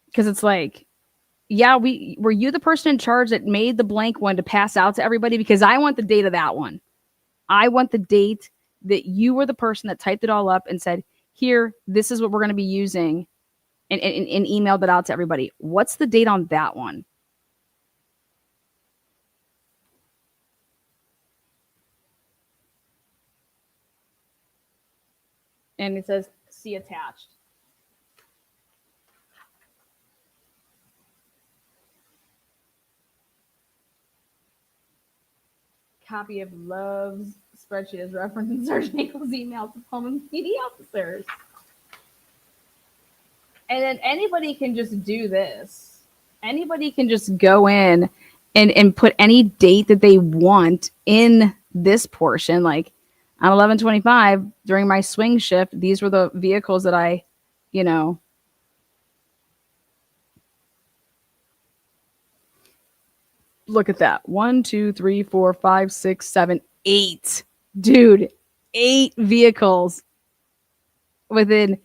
Because it's like, yeah, were you the person in charge that made the blank one to pass out to everybody? Because I want the date of that one. I want the date that you were the person that typed it all up and said, here, this is what we're going to be using, and emailed it out to everybody. What's the date on that one? And it says, see attached. Copy of Love's spreadsheet is referencing Sergeant Nichols' email to Pullman PD officers. And then anybody can just do this. Anybody can just go in and put any date that they want in this portion. Like on 11/25 during my swing shift, these were the vehicles that I, look at that. 1, 2, 3, 4, 5, 6, 7, 8. Dude, 8 vehicles. Within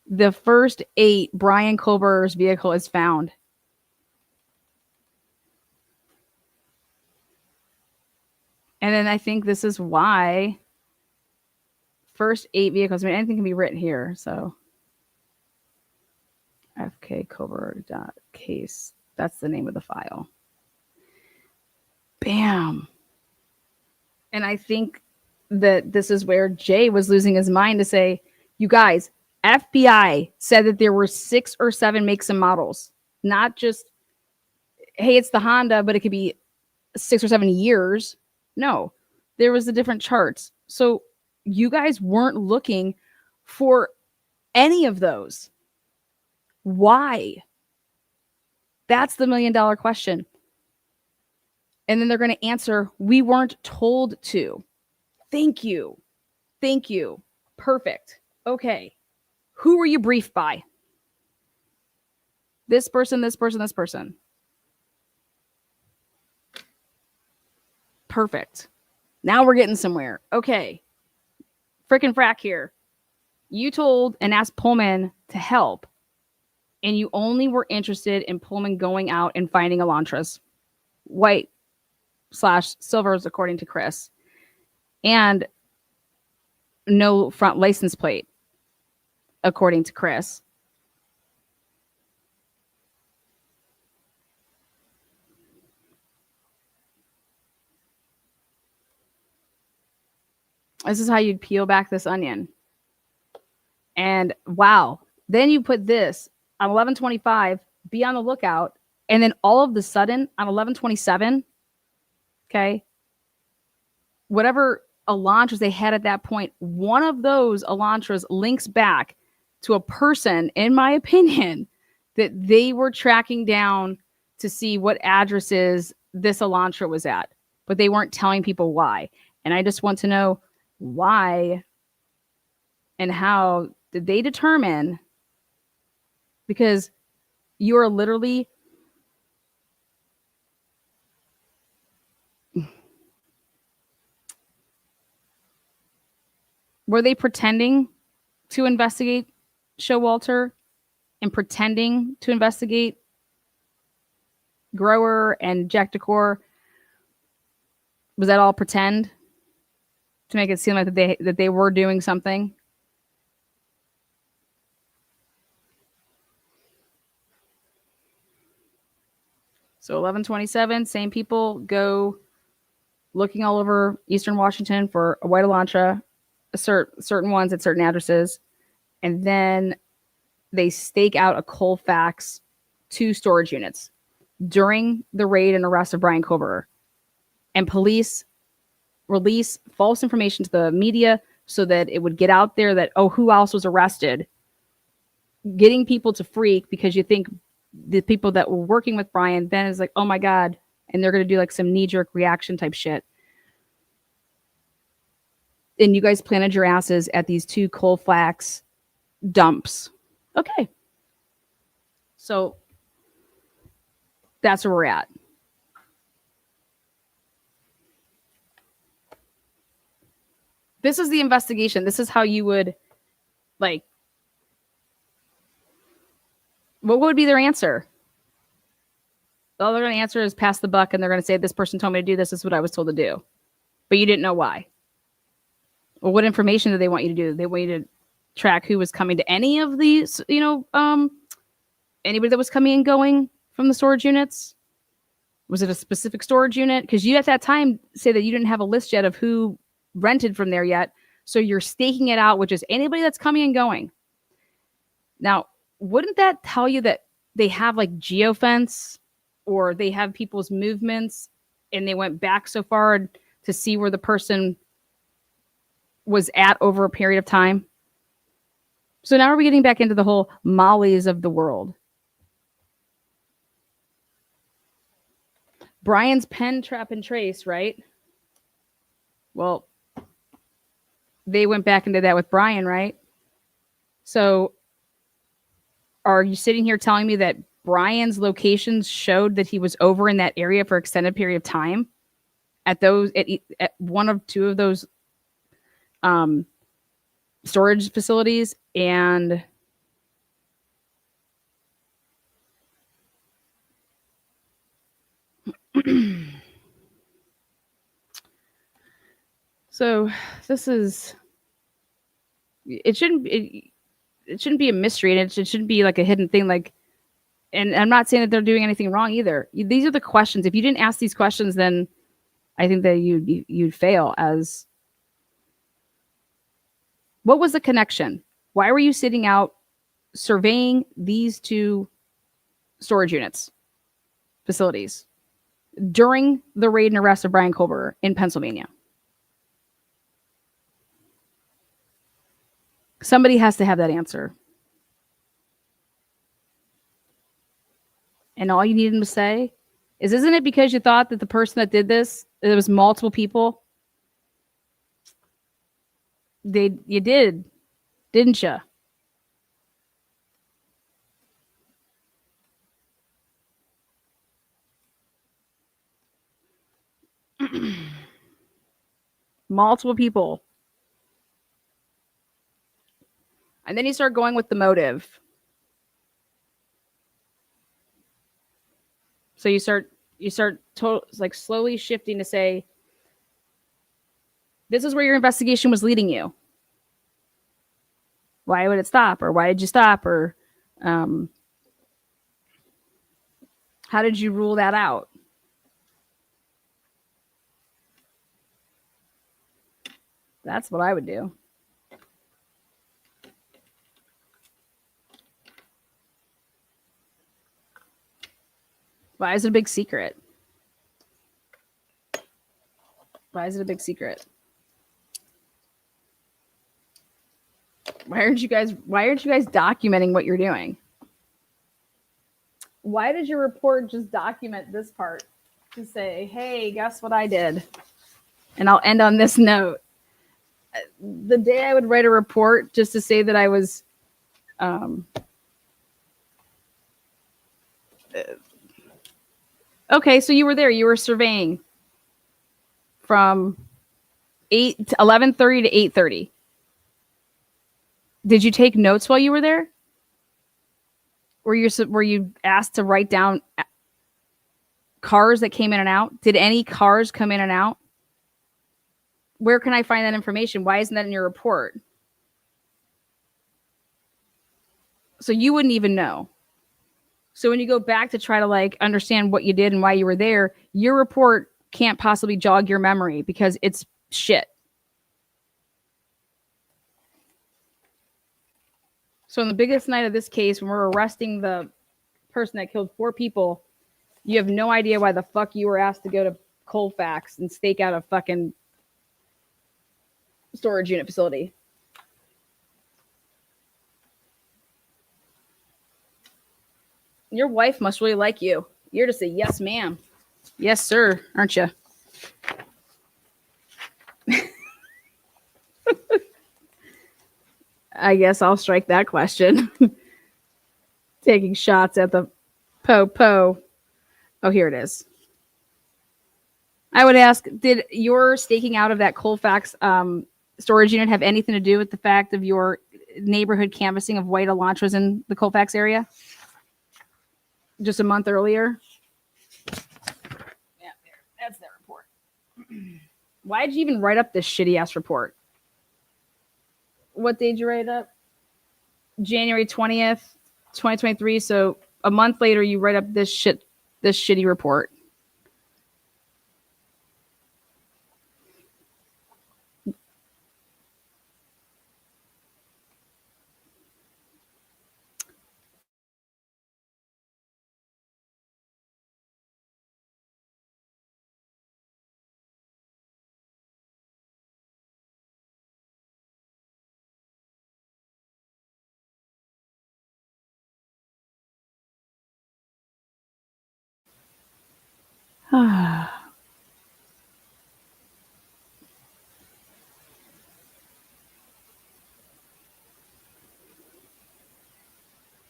the first 8, Bryan Kohberger's vehicle is found. And then I think this is why first 8 vehicles, I mean, anything can be written here. So fkkoberger.case. That's the name of the file. Bam. And I think that this is where Jay was losing his mind to say, you guys, FBI said that there were 6 or 7 makes and models. Not just, hey, it's the Honda, but it could be 6 or 7 years. No, there was the different charts. So you guys weren't looking for any of those. Why? That's the $1 million question. And then they're going to answer, we weren't told to. Thank you. Thank you. Perfect. Okay. Who were you briefed by? This person, this person, this person. Perfect. Now we're getting somewhere. Okay. Frickin' frack here. You told and asked Pullman to help, and you only were interested in Pullman going out and finding Elantras. White/silvers, according to Chris. And no front license plate, according to Chris. This is how you'd peel back this onion. And wow, then you put this on 11/25, be on the lookout. And then all of the sudden on 11/27, okay, whatever Elantras they had at that point, one of those Elantras links back to a person, in my opinion, that they were tracking down to see what addresses this Elantra was at, but they weren't telling people why. And I just want to know why and how did they determine, because you are literally were they pretending to investigate Showalter and pretending to investigate Grower and Jack Decor? Was that all pretend to make it seem like that they were doing something? So 11/27, same people go looking all over Eastern Washington for a white Elantra, certain ones at certain addresses, and then they stake out a Colfax 2 storage units during the raid and arrest of Bryan Kohberger. And police release false information to the media so that it would get out there that, oh, who else was arrested? Getting people to freak because you think the people that were working with Bryan then is like, oh my God. And they're going to do like some knee-jerk reaction type shit. And you guys planted your asses at these 2 Colfax dumps. Okay. So that's where we're at. This is the investigation. This is how you would, like, what would be their answer? All they're going to answer is pass the buck, and they're going to say, this person told me to do this. This is what I was told to do. But you didn't know why. Well, what information do they want you to do? They want you to track who was coming to any of these, anybody that was coming and going from the storage units? Was it a specific storage unit? Because you at that time say that you didn't have a list yet of who rented from there yet. So you're staking it out, which is anybody that's coming and going. Now, wouldn't that tell you that they have like geofence or they have people's movements and they went back so far to see where the person was at over a period of time? So now we're getting back into the whole Mollies of the world. Bryan's pen, trap, and trace, right? Well, they went back into that with Bryan, right? So are you sitting here telling me that Bryan's locations showed that he was over in that area for an extended period of time at one of 2 of those storage facilities? And so this is, it shouldn't be a mystery, and it shouldn't be like a hidden thing. Like, and I'm not saying that they're doing anything wrong either. These are the questions. If you didn't ask these questions, then I think that you'd fail. As what was the connection? Why were you sitting out surveying these 2 storage units, facilities during the raid and arrest of Bryan Kohberger in Pennsylvania? Somebody has to have that answer. And all you need them to say is, isn't it because you thought that the person that did this, there was multiple people? You did, didn't you? Multiple people. And then you start going with the motive. So you start like slowly shifting to say, this is where your investigation was leading you. Why would it stop? Or why did you stop? Or how did you rule that out? That's what I would do. Why is it a big secret? Why is it a big secret? Why aren't you guys documenting what you're doing? Why did your report just document this part to say, hey, guess what I did? And I'll end on this note. The day I would write a report just to say that I was okay, so you were there. You were surveying from 11:30 to 8:30. Did you take notes while you were there? Were you asked to write down cars that came in and out? Did any cars come in and out? Where can I find that information? Why isn't that in your report? So you wouldn't even know. So when you go back to try to like understand what you did and why you were there, your report can't possibly jog your memory because it's shit. So in the biggest night of this case, when we're arresting the person that killed 4 people, you have no idea why the fuck you were asked to go to Colfax and stake out a fucking storage unit facility. Your wife must really like you. You're just a yes, ma'am. Yes, sir, aren't you? I guess I'll strike that question. Taking shots at the po. Oh, here it is. I would ask, did your staking out of that Colfax storage unit have anything to do with the fact of your neighborhood canvassing of white Elantras in the Colfax area? Just a month earlier? Yeah, that's that report. Why did you even write up this shitty ass report? What day did you write it up? January 20th, 2023. So a month later, you write up this shitty report.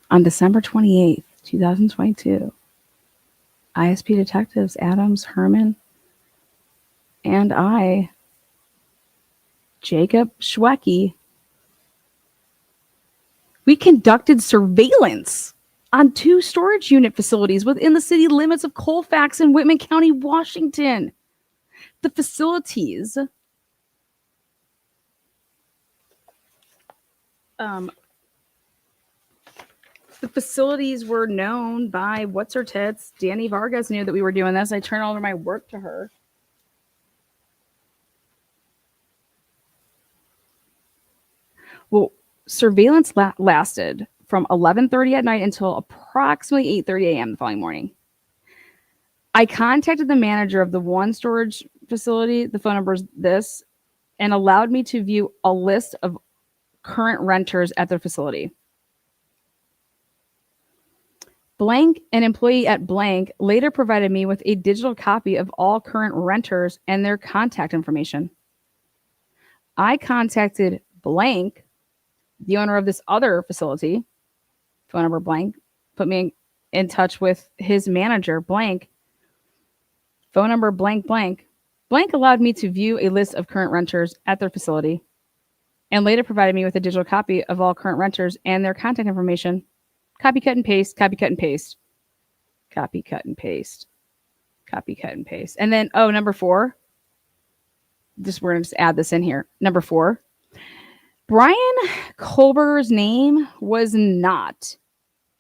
On December 28th, 2022, ISP detectives Adams, Herman, and I, Jacob Schwecke, we conducted surveillance on 2 storage unit facilities within the city limits of Colfax and Whitman County, Washington. The facilities were known by what's her tits. Danny Vargas knew that we were doing this. I turned all of my work to her. Well, surveillance lasted from 11:30 at night until approximately 8:30 a.m. the following morning. I contacted the manager of the one storage facility, the phone number is this, and allowed me to view a list of current renters at their facility. Blank, an employee at blank, later provided me with a digital copy of all current renters and their contact information. I contacted blank, the owner of this other facility, phone number blank, put me in touch with his manager, blank, phone number blank blank. Blank allowed me to view a list of current renters at their facility and later provided me with a digital copy of all current renters and their contact information. Copy, cut, and paste, copy, cut, and paste. Copy, cut, and paste. Copy, cut, and paste. And then, number 4. We're going to just add this in here. Number 4. Bryan Kohberger's name was not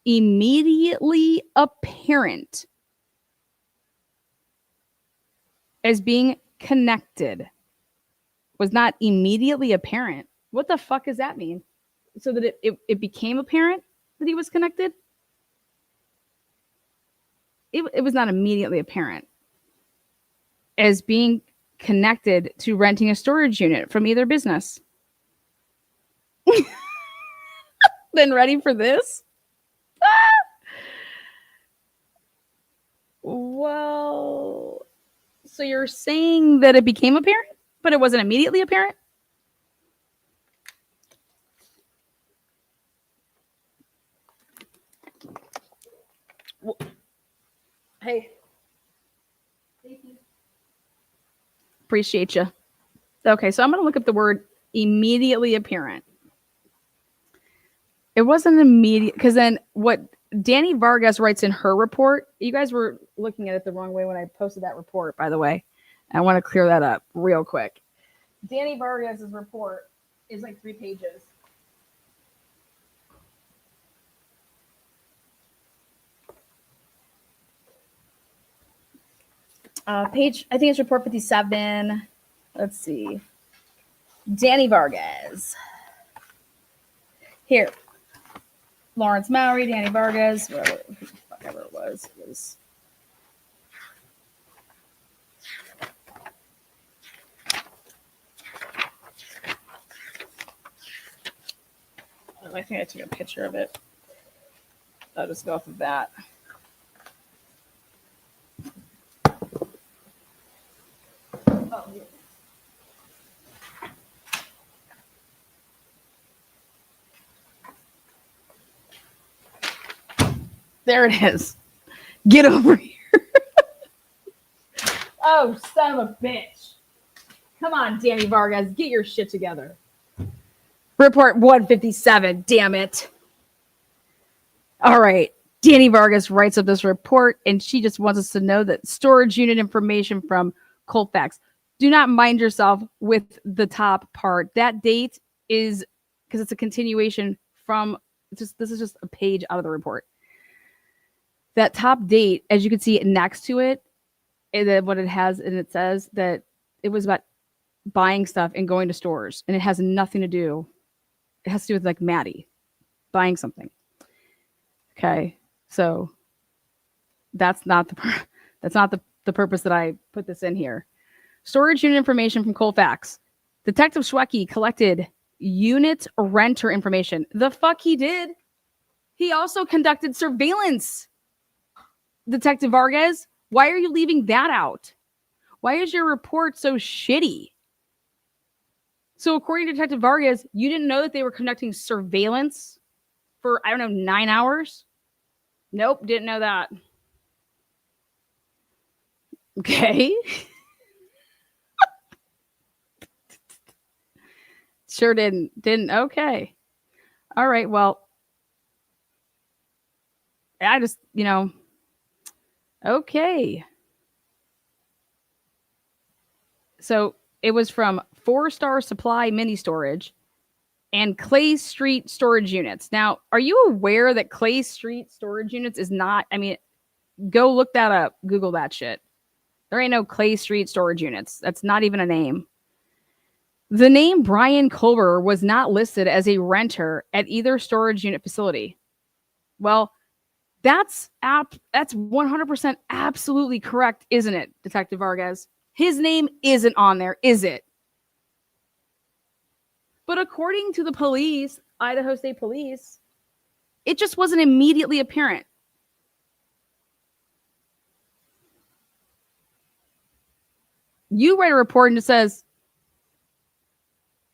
immediately apparent as being connected. Was not immediately apparent. What the fuck does that mean? So that it became apparent that he was connected? It was not immediately apparent as being connected to renting a storage unit from either business. Then ready for this? Well, so you're saying that it became apparent, but it wasn't immediately apparent? Hey. Thank you. Appreciate you. Okay, so I'm going to look up the word immediately apparent. It wasn't immediate, because then what Danny Vargas writes in her report, you guys were looking at it the wrong way when I posted that report, by the way. I want to clear that up real quick. Danny Vargas's report is like 3 pages. Page, I think it's report 57. Let's see. Danny Vargas. Here. Lawrence Mowry, Danny Vargas, whatever it was. It was. I think I took a picture of it. I'll just go off of that. Oh, here. There it is. Get over here. Oh, son of a bitch. Come on, Danny Vargas. Get your shit together. Report 157. Damn it. All right. Danny Vargas writes up this report, and she just wants us to know that storage unit information from Colfax. Do not mind yourself with the top part. That date is, because it's a continuation from, this is just a page out of the report. That top date, as you can see next to it, and then what it has, and it says that it was about buying stuff and going to stores, and it has nothing to do. It has to do with like Maddie buying something. Okay, so that's not the purpose that I put this in here. Storage unit information from Colfax. Detective Schwecke collected unit renter information. The fuck he did. He also conducted surveillance. Detective Vargas, why are you leaving that out? Why is your report so shitty? So according to Detective Vargas, you didn't know that they were conducting surveillance for, 9 hours? Nope, didn't know that. Okay. Sure didn't. Okay. All right, well, I just, okay. So it was from 4-Star Supply Mini Storage and Clay Street Storage Units. Now, are you aware that Clay Street Storage Units is not, go look that up. Google that shit. There ain't no Clay Street Storage Units. That's not even a name. The name Bryan Kohberger was not listed as a renter at either storage unit facility. Well, that's 100% absolutely correct, isn't it, Detective Vargas? His name isn't on there, is it? But according to the police, Idaho State Police, it just wasn't immediately apparent. You write a report and it says,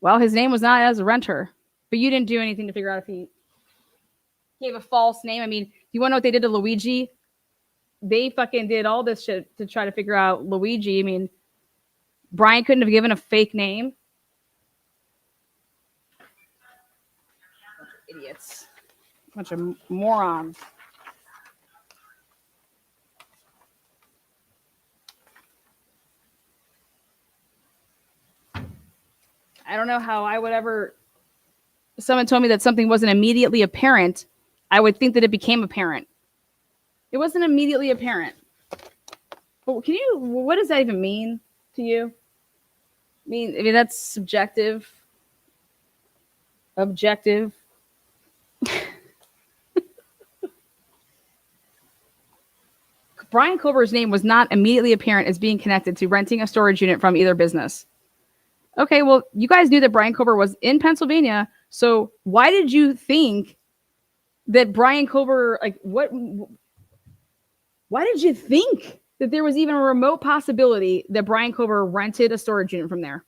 well, his name was not as a renter, but you didn't do anything to figure out if he gave a false name. I mean, you want to know what they did to Luigi? They fucking did all this shit to try to figure out Luigi. I mean, Bryan couldn't have given a fake name. Bunch of idiots. Bunch of morons. I don't know how I would ever. Someone told me that something wasn't immediately apparent. I would think that it became apparent. It wasn't immediately apparent. But what does that even mean to you? I mean that's subjective. Objective. Bryan Kohberger's name was not immediately apparent as being connected to renting a storage unit from either business. Okay, well, you guys knew that Bryan Kohberger was in Pennsylvania, so why did you think that Bryan Kohberger, like, what? Why did you think that there was even a remote possibility that Bryan Kohberger rented a storage unit from there?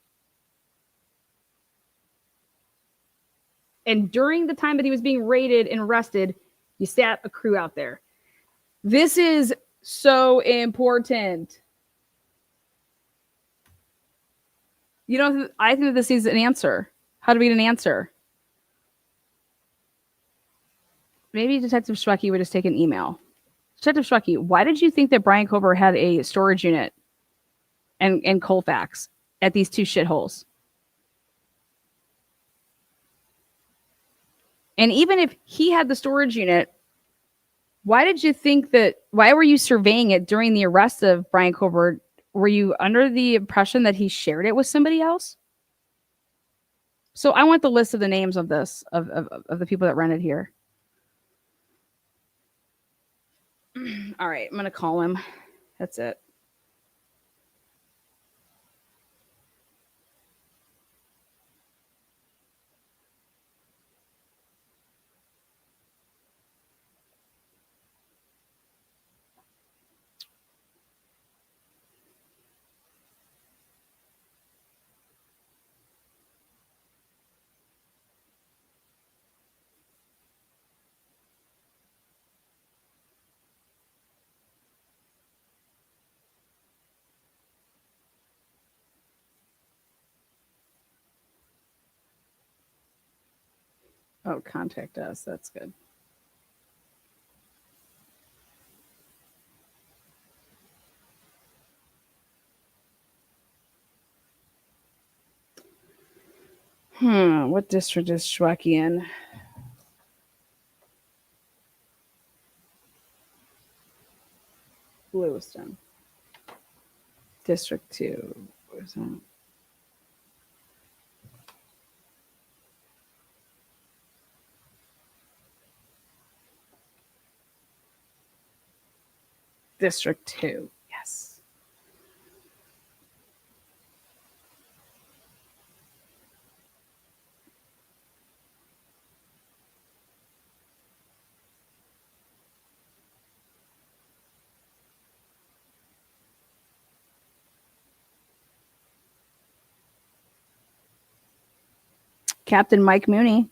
And during the time that he was being raided and arrested, you sat a crew out there. This is so important. You know, I think that this is an answer. How do we get an answer? Maybe Detective Schwecky would just take an email. Detective Schwecky, why did you think that Bryan Kohberger had a storage unit and Colfax at these two shitholes? And even if he had the storage unit, why did you think that? Why were you surveying it during the arrest of Bryan Kohberger? Were you under the impression that he shared it with somebody else? So I want the list of the names of this, of the people that rented here. All right, I'm going to call him. That's it. Oh, contact us. That's good. What district is Schwecky in? Lewiston. District 2. Where's that? District 2. Yes. Captain Mike Mooney.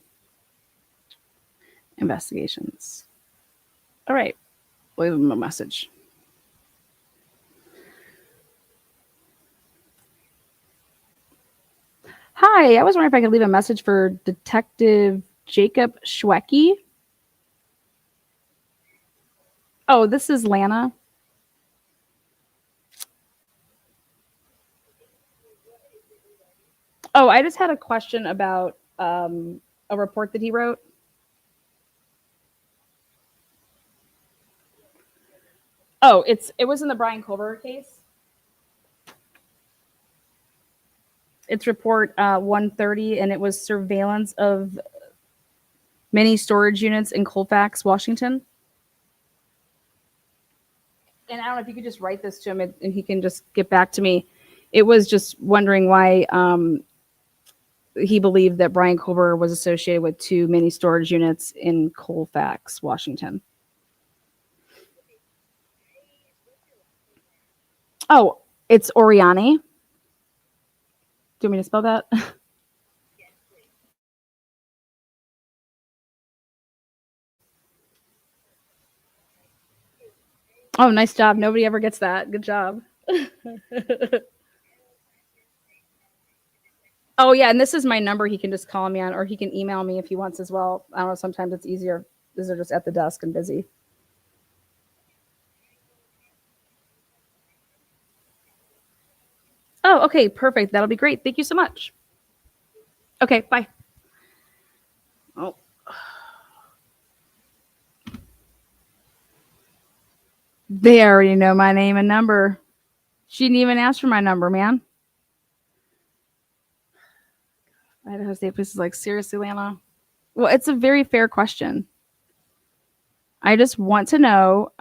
Investigations. All right. Leave him a message. Hi, I was wondering if I could leave a message for Detective Jacob Schwecky. Oh, this is Lana. Oh, I just had a question about a report that he wrote. Oh, it was in the Bryan Kohberger case. It's report 130, and it was surveillance of mini storage units in Colfax, Washington. And I don't know if you could just write this to him and he can just get back to me. It was just wondering why he believed that Bryan Kohberger was associated with 2 mini storage units in Colfax, Washington. Oh, it's Oriani. Do you want me to spell that? Oh, nice job. Nobody ever gets that. Good job. Oh, yeah. And this is my number. He can just call me on, or he can email me if he wants as well. I don't know. Sometimes it's easier. These are just at the desk and busy. Oh, okay. Perfect. That'll be great. Thank you so much. Okay. Bye. Oh, they already know my name and number. She didn't even ask for my number, man. Idaho State Police is like, seriously, Lana? Well, it's a very fair question. I just want to know.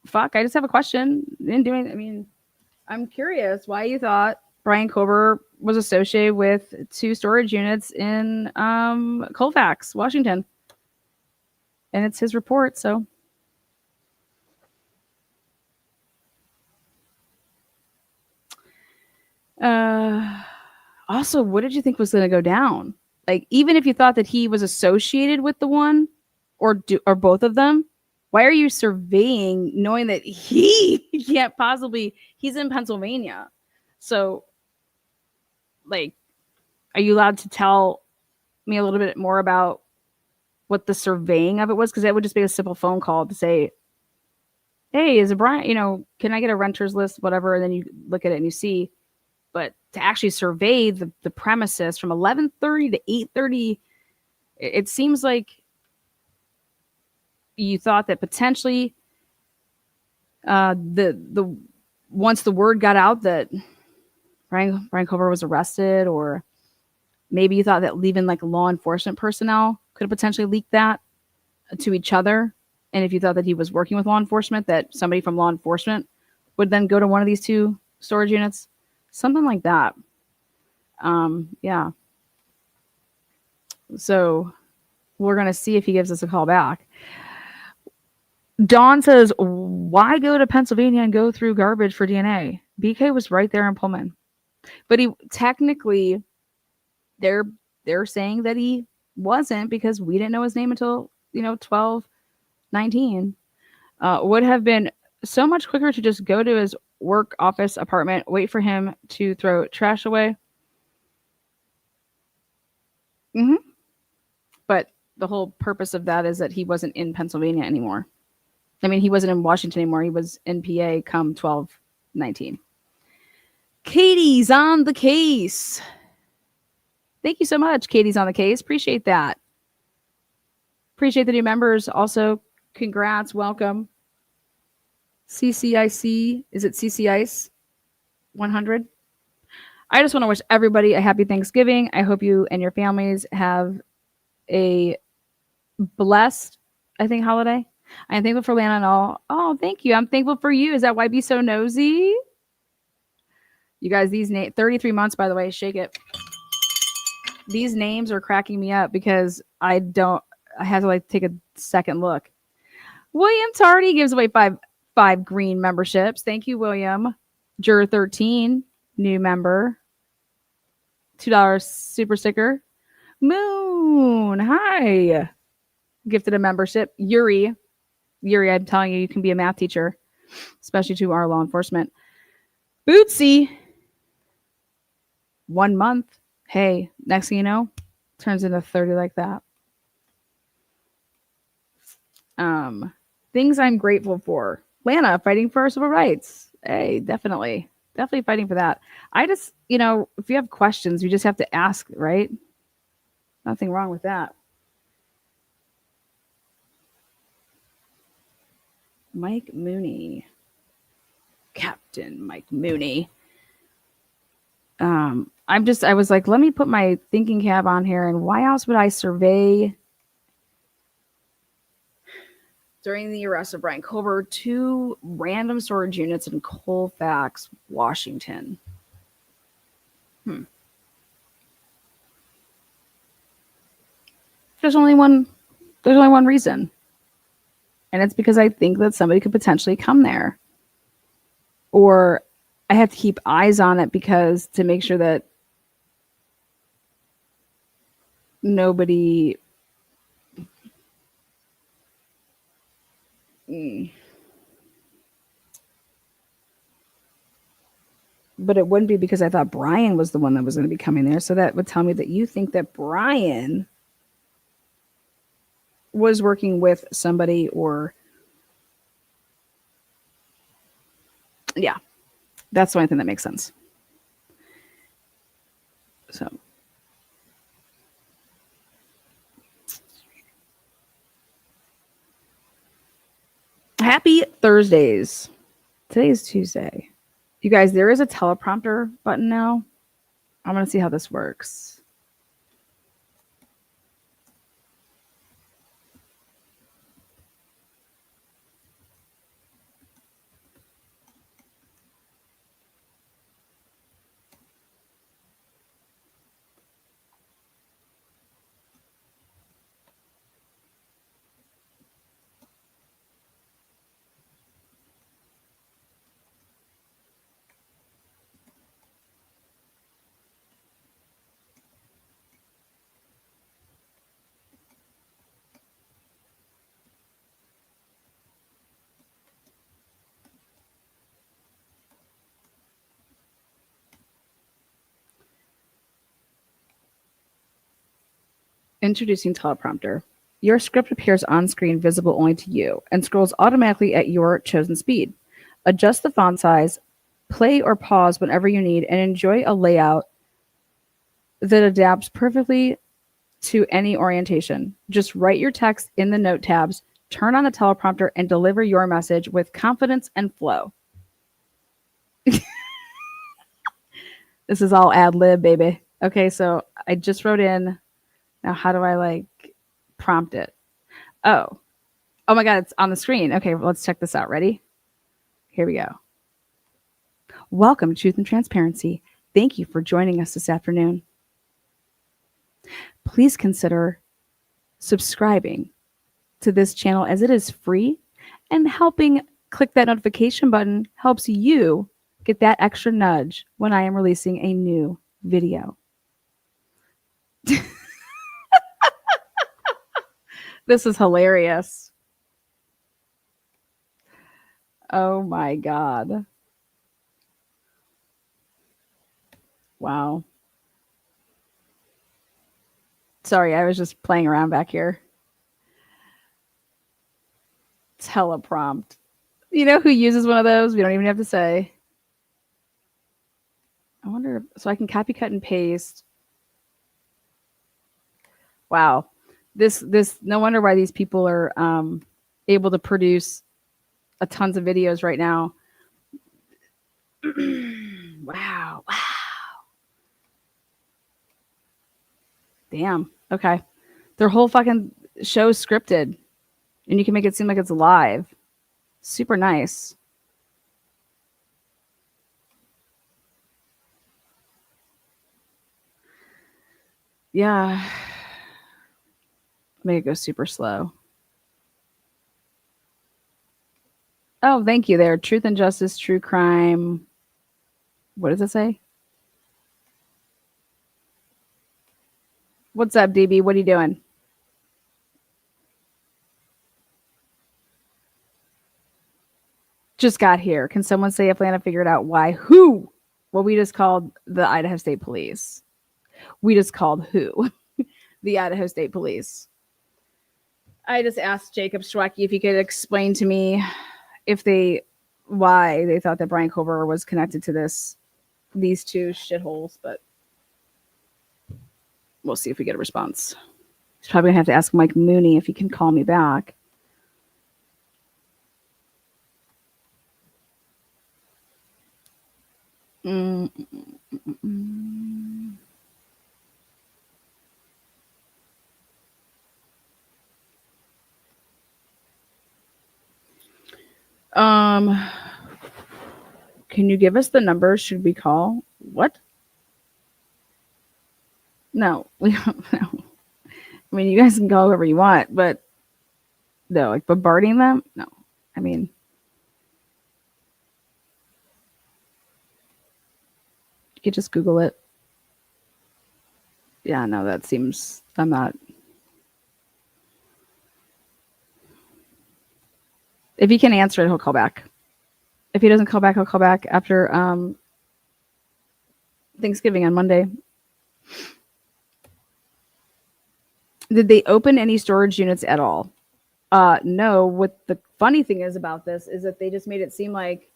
Fuck, I just have a question. Didn't do anything. I mean, I'm curious why you thought Bryan Kohberger was associated with 2 storage units in Colfax, Washington. And it's his report, so. Also, what did you think was going to go down? Like, even if you thought that he was associated with the one or both of them, why are you surveying knowing that he can't possibly, he's in Pennsylvania. So, like, are you allowed to tell me a little bit more about what the surveying of it was? Because that would just be a simple phone call to say, hey, is it Brian? Can I get a renter's list, whatever? And then you look at it and you see. But to actually survey the premises from 11:30 to 8:30, it seems like you thought that potentially the once the word got out that Bryan Kohberger was arrested, or maybe you thought that leaving like law enforcement personnel could have potentially leaked that to each other. And if you thought that he was working with law enforcement, that somebody from law enforcement would then go to one of these 2 storage units, something like that. Yeah. So we're going to see if he gives us a call back. Dawn says, why go to Pennsylvania and go through garbage for DNA? BK was right there in Pullman. But he technically, they're saying that he wasn't, because we didn't know his name until 12/19. Would have been so much quicker to just go to his work office apartment, wait for him to throw trash away. Mm-hmm. But the whole purpose of that is that he wasn't in Pennsylvania anymore. I mean, he wasn't in Washington anymore. He was in PA come 12/19. Katie's on the case. Thank you so much. Katie's on the case. Appreciate that. Appreciate the new members. Also, congrats. Welcome. CCIC. Is it CCICE 100? I just want to wish everybody a happy Thanksgiving. I hope you and your families have a blessed, holiday. I'm thankful for Lana and all. Oh, thank you. I'm thankful for you. Is that why be so nosy? You guys, these 33 months, by the way, shake it. These names are cracking me up because I have to take a second look. William Tardy gives away five green memberships. Thank you, William. Juror 13, new member. $2 super sticker. Moon, hi. Gifted a membership. Yuri, I'm telling you, you can be a math teacher, especially to our law enforcement. Bootsy, 1 month. Hey, next thing you know, turns into 30 like that. Things I'm grateful for. Lana, fighting for our civil rights. Hey, definitely fighting for that. I just, if you have questions, you just have to ask, right? Nothing wrong with that. Mike Mooney. Captain Mike Mooney. I was like, let me put my thinking cap on here. And why else would I survey during the arrest of Bryan Kohberger 2 random storage units in Colfax, Washington? There's only one. There's only one reason, and it's because I think that somebody could potentially come there, or I have to keep eyes on it because to make sure that nobody. But it wouldn't be because I thought Bryan was the one that was going to be coming there. So that would tell me that you think that Bryan was working with somebody, or yeah, that's the only thing that makes sense. So happy Thursdays. Today is Tuesday. You guys, there is a teleprompter button now. I'm going to see how this works. Introducing teleprompter. Your script appears on screen visible only to you and scrolls automatically at your chosen speed. Adjust the font size, play or pause whenever you need, and enjoy a layout that adapts perfectly to any orientation. Just write your text in the note tabs, turn on the teleprompter, and deliver your message with confidence and flow. This is all ad lib, baby. Okay, so I just wrote in. Now, how do I prompt it? Oh my God, it's on the screen. Okay, well, let's check this out. Ready? Here we go. Welcome to Truth and Transparency. Thank you for joining us this afternoon. Please consider subscribing to this channel as it is free, and helping click that notification button helps you get that extra nudge when I am releasing a new video. This is hilarious. Oh my God. Wow. Sorry, I was just playing around back here. Teleprompt. You know who uses one of those? We don't even have to say. I wonder, so I can copy, cut, and paste. Wow. This, no wonder why these people are able to produce a tons of videos right now. Wow. Damn. Okay. Their whole fucking show's scripted, and you can make it seem like it's live. Super nice. Yeah. Make it go super slow. Oh, thank you there. Truth and justice, true crime. What does it say? What's up, DB? What are you doing? Just got here. Can someone say if Lana figured out why? Who? Well, we just called the Idaho State Police. We just called who? The Idaho State Police. I just asked Jacob Schwecke if he could explain to me why they thought that Bryan Kohberger was connected to these two shitholes, but we'll see if we get a response. He's probably gonna have to ask Mike Mooney if he can call me back. Can you give us the numbers? Should we call? What? No, we don't know. I mean, you guys can call whoever you want, but no, like bombarding them? No. I mean, you could just Google it. Yeah, no, that seems, I'm not. If he can answer it, he'll call back. If he doesn't call back, he'll call back after Thanksgiving on Monday. Did they open any storage units at all? No. What the funny thing is about this is that they just made it seem like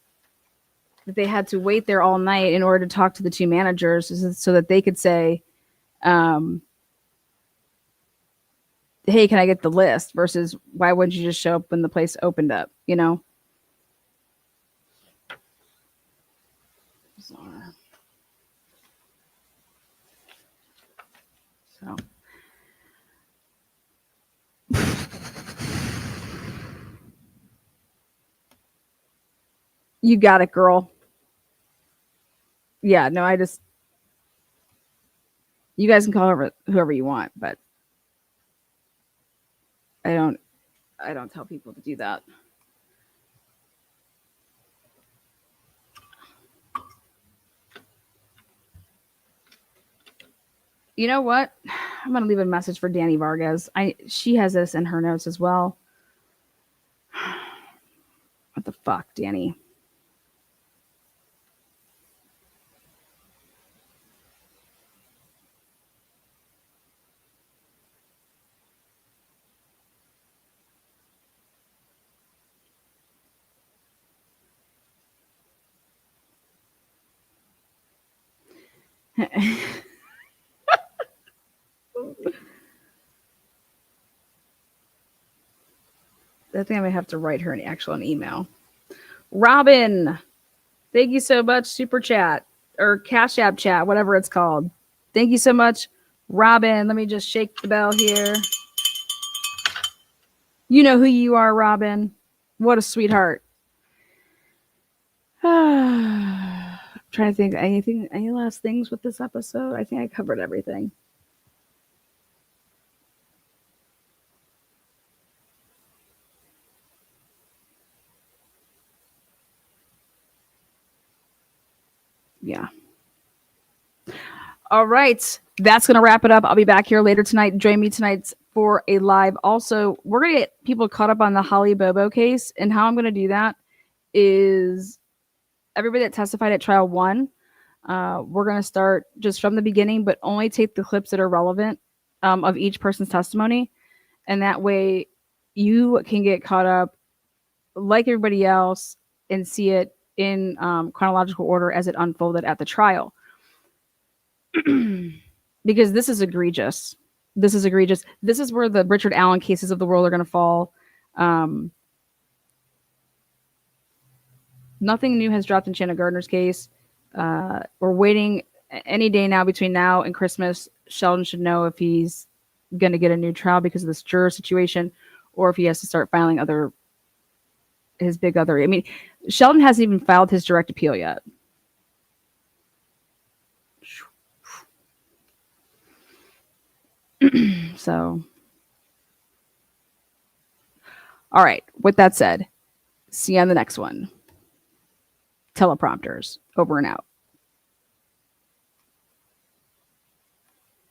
that they had to wait there all night in order to talk to the two managers so that they could say, hey, can I get the list? Versus why wouldn't you just show up when the place opened up, you know? Bizarre. So. You got it, girl. Yeah, no, you guys can call whoever you want, but I don't tell people to do that. You know what? I'm gonna leave a message for Danny Vargas. She has this in her notes as well. What the fuck, Danny? I think I might have to write her an email. Robin, thank you so much. Super chat or Cash App chat, whatever it's called. Thank you so much, Robin. Let me just shake the bell here. You know who you are, Robin. What a sweetheart. I'm trying to think any last things with this episode. I think I covered everything. Yeah. All right. That's going to wrap it up. I'll be back here later tonight. Join me tonight for a live. Also, we're going to get people caught up on the Holly Bobo case. And how I'm going to do that is everybody that testified at trial 1, we're going to start just from the beginning, but only take the clips that are relevant of each person's testimony. And that way you can get caught up like everybody else and see it in chronological order as it unfolded at the trial. Because this is egregious. This is egregious. This is where the Richard Allen cases of the world are going to fall. Nothing new has dropped in Shanna Gardner's case. We're waiting any day now between now and Christmas. Sheldon should know if he's going to get a new trial because of this juror situation or if he has to start filing his big other. I mean, Sheldon hasn't even filed his direct appeal yet. So, all right. With that said, see you on the next one. Teleprompters over and out.